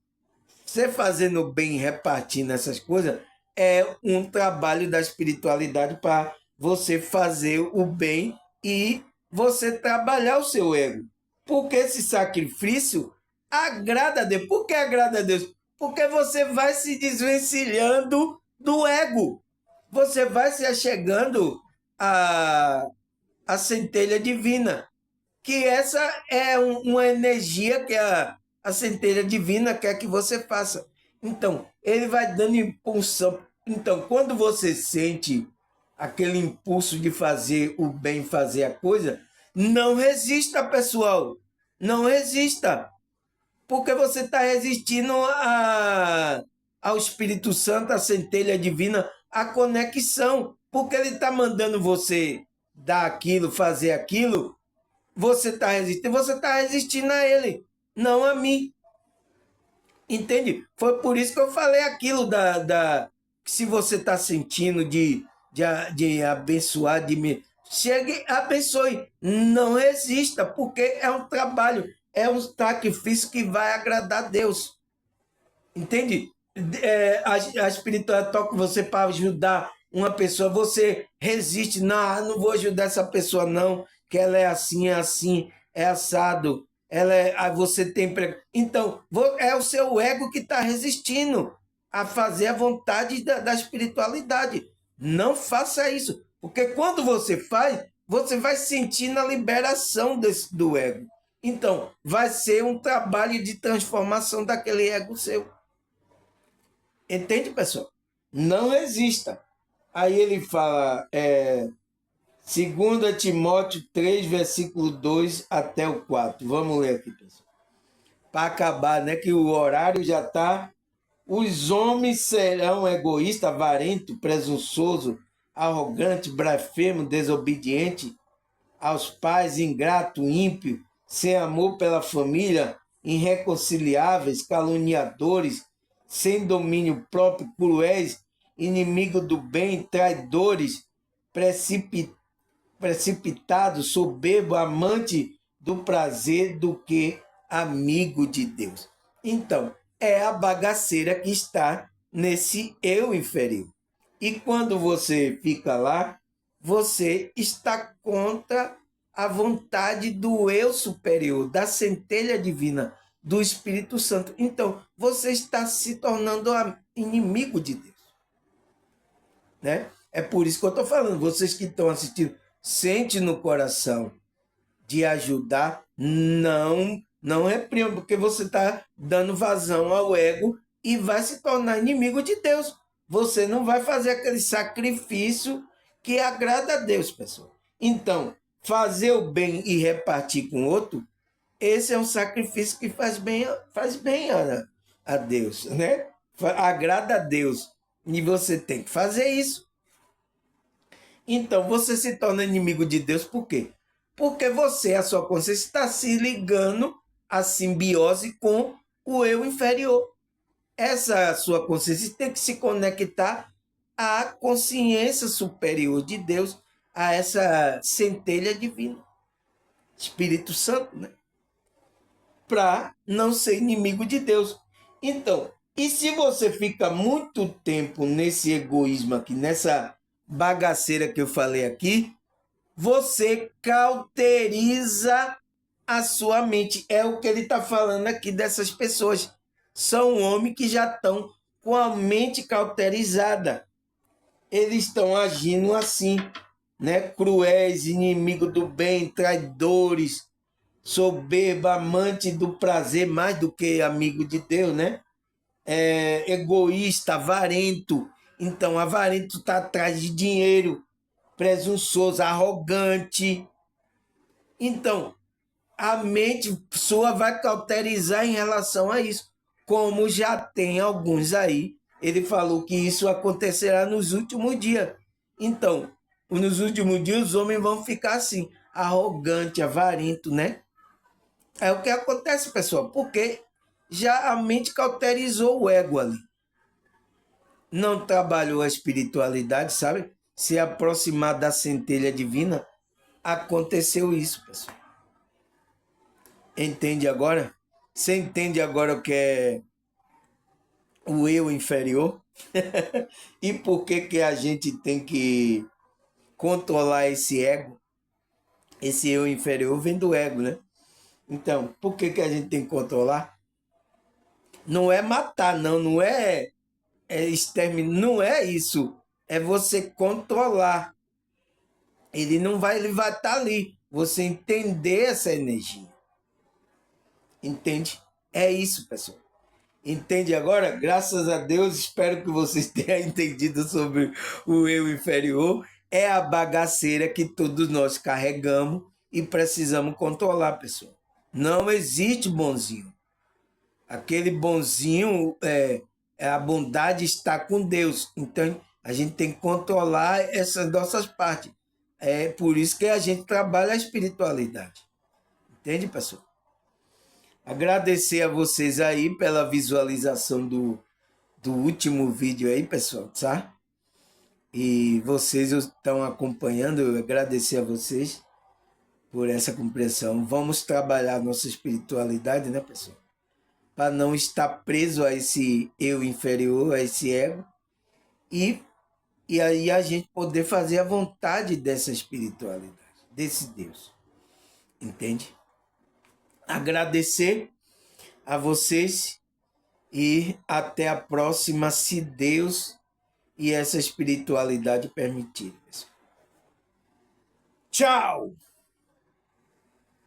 você fazendo bem, repartindo essas coisas, é um trabalho da espiritualidade para você fazer o bem e você trabalhar o seu ego. Porque esse sacrifício agrada a Deus. Por que agrada a Deus? Porque você vai se desvencilhando do ego. Você vai se achegando à centelha divina. Que essa é uma energia que a centelha divina quer que você faça. Então, ele vai dando impulsão. Então, quando você sente aquele impulso de fazer o bem, fazer a coisa, não resista, pessoal. Não resista. Porque você está resistindo ao Espírito Santo, à centelha divina, à conexão. Porque ele está mandando você dar aquilo, fazer aquilo, você está resistindo a ele, não a mim. Entende? Foi por isso que eu falei aquilo se você está sentindo de abençoar, de me. Chegue, abençoe. Não resista, porque é um trabalho, é um sacrifício que vai agradar a Deus. Entende? A espiritualidade toca você para ajudar uma pessoa, você resiste, não vou ajudar essa pessoa não, que ela é assim, é assado, aí você tem então é o seu ego que está resistindo a fazer a vontade da espiritualidade. Não faça isso, porque quando você faz, você vai sentindo a liberação do ego. Então, vai ser um trabalho de transformação daquele ego seu. Entende, pessoal? Não resista. Aí ele fala, 2 Timóteo 3, versículo 2 até o 4. Vamos ler aqui, pessoal. Para acabar, né? Que o horário já está. Os homens serão egoístas, avarento, presunçoso, arrogante, blasfemo, desobediente aos pais, ingrato, ímpio, sem amor pela família, irreconciliáveis, caluniadores, sem domínio próprio, cruéis, inimigo do bem, traidores, precipitados, soberbo, amante do prazer do que amigo de Deus. Então, é a bagaceira que está nesse eu inferior. E quando você fica lá, você está contra a vontade do eu superior, da centelha divina, do Espírito Santo. Então, você está se tornando inimigo de Deus. Né? É por isso que eu estou falando. Vocês que estão assistindo, sente no coração de ajudar, não reprima, porque você está dando vazão ao ego e vai se tornar inimigo de Deus. Você não vai fazer aquele sacrifício que agrada a Deus, pessoal. Então, fazer o bem e repartir com o outro, esse é um sacrifício que faz bem a Deus, né? Agrada a Deus. E você tem que fazer isso. Então, você se torna inimigo de Deus por quê? Porque você, a sua consciência, está se ligando à simbiose com o eu inferior. Essa sua consciência tem que se conectar à consciência superior de Deus, a essa centelha divina, Espírito Santo, né? Para não ser inimigo de Deus. Então, e se você fica muito tempo nesse egoísmo aqui, nessa bagaceira que eu falei aqui, você cauteriza a sua mente. É o que ele está falando aqui dessas pessoas. São homens que já estão com a mente cauterizada. Eles estão agindo assim, né? Cruéis, inimigo do bem, traidores, soberba, amante do prazer mais do que amigo de Deus, né? Egoísta, avarento. Então, avarento está atrás de dinheiro, presunçoso, arrogante. Então, a mente sua vai cauterizar em relação a isso, como já tem alguns aí. Ele falou que isso acontecerá nos últimos dias. Então, nos últimos dias os homens vão ficar assim, arrogante, avarento, né? É o que acontece, pessoal, porque já a mente cauterizou o ego ali. Não trabalhou a espiritualidade, sabe? Se aproximar da centelha divina, aconteceu isso, pessoal. Entende agora? Você entende agora o que é o eu inferior? E por que a gente tem que controlar esse ego? Esse eu inferior vem do ego, né? Então, por que a gente tem que controlar? Não é matar, não é exterminar, não é isso. É você controlar. Ele vai estar ali. Você entender essa energia. Entende? É isso, pessoal. Entende agora? Graças a Deus, espero que vocês tenham entendido sobre o eu inferior. É a bagaceira que todos nós carregamos e precisamos controlar, pessoal. Não existe bonzinho. Aquele bonzinho, a bondade está com Deus. Então, a gente tem que controlar essas nossas partes. É por isso que a gente trabalha a espiritualidade. Entende, pessoal? Agradecer a vocês aí pela visualização do último vídeo aí, pessoal, tá? E vocês estão acompanhando, eu agradecer a vocês por essa compreensão. Vamos trabalhar nossa espiritualidade, né, pessoal? Para não estar preso a esse eu inferior, a esse ego, e aí a gente poder fazer a vontade dessa espiritualidade, desse Deus. Entende? Agradecer a vocês e até a próxima, se Deus e essa espiritualidade permitirem. Tchau!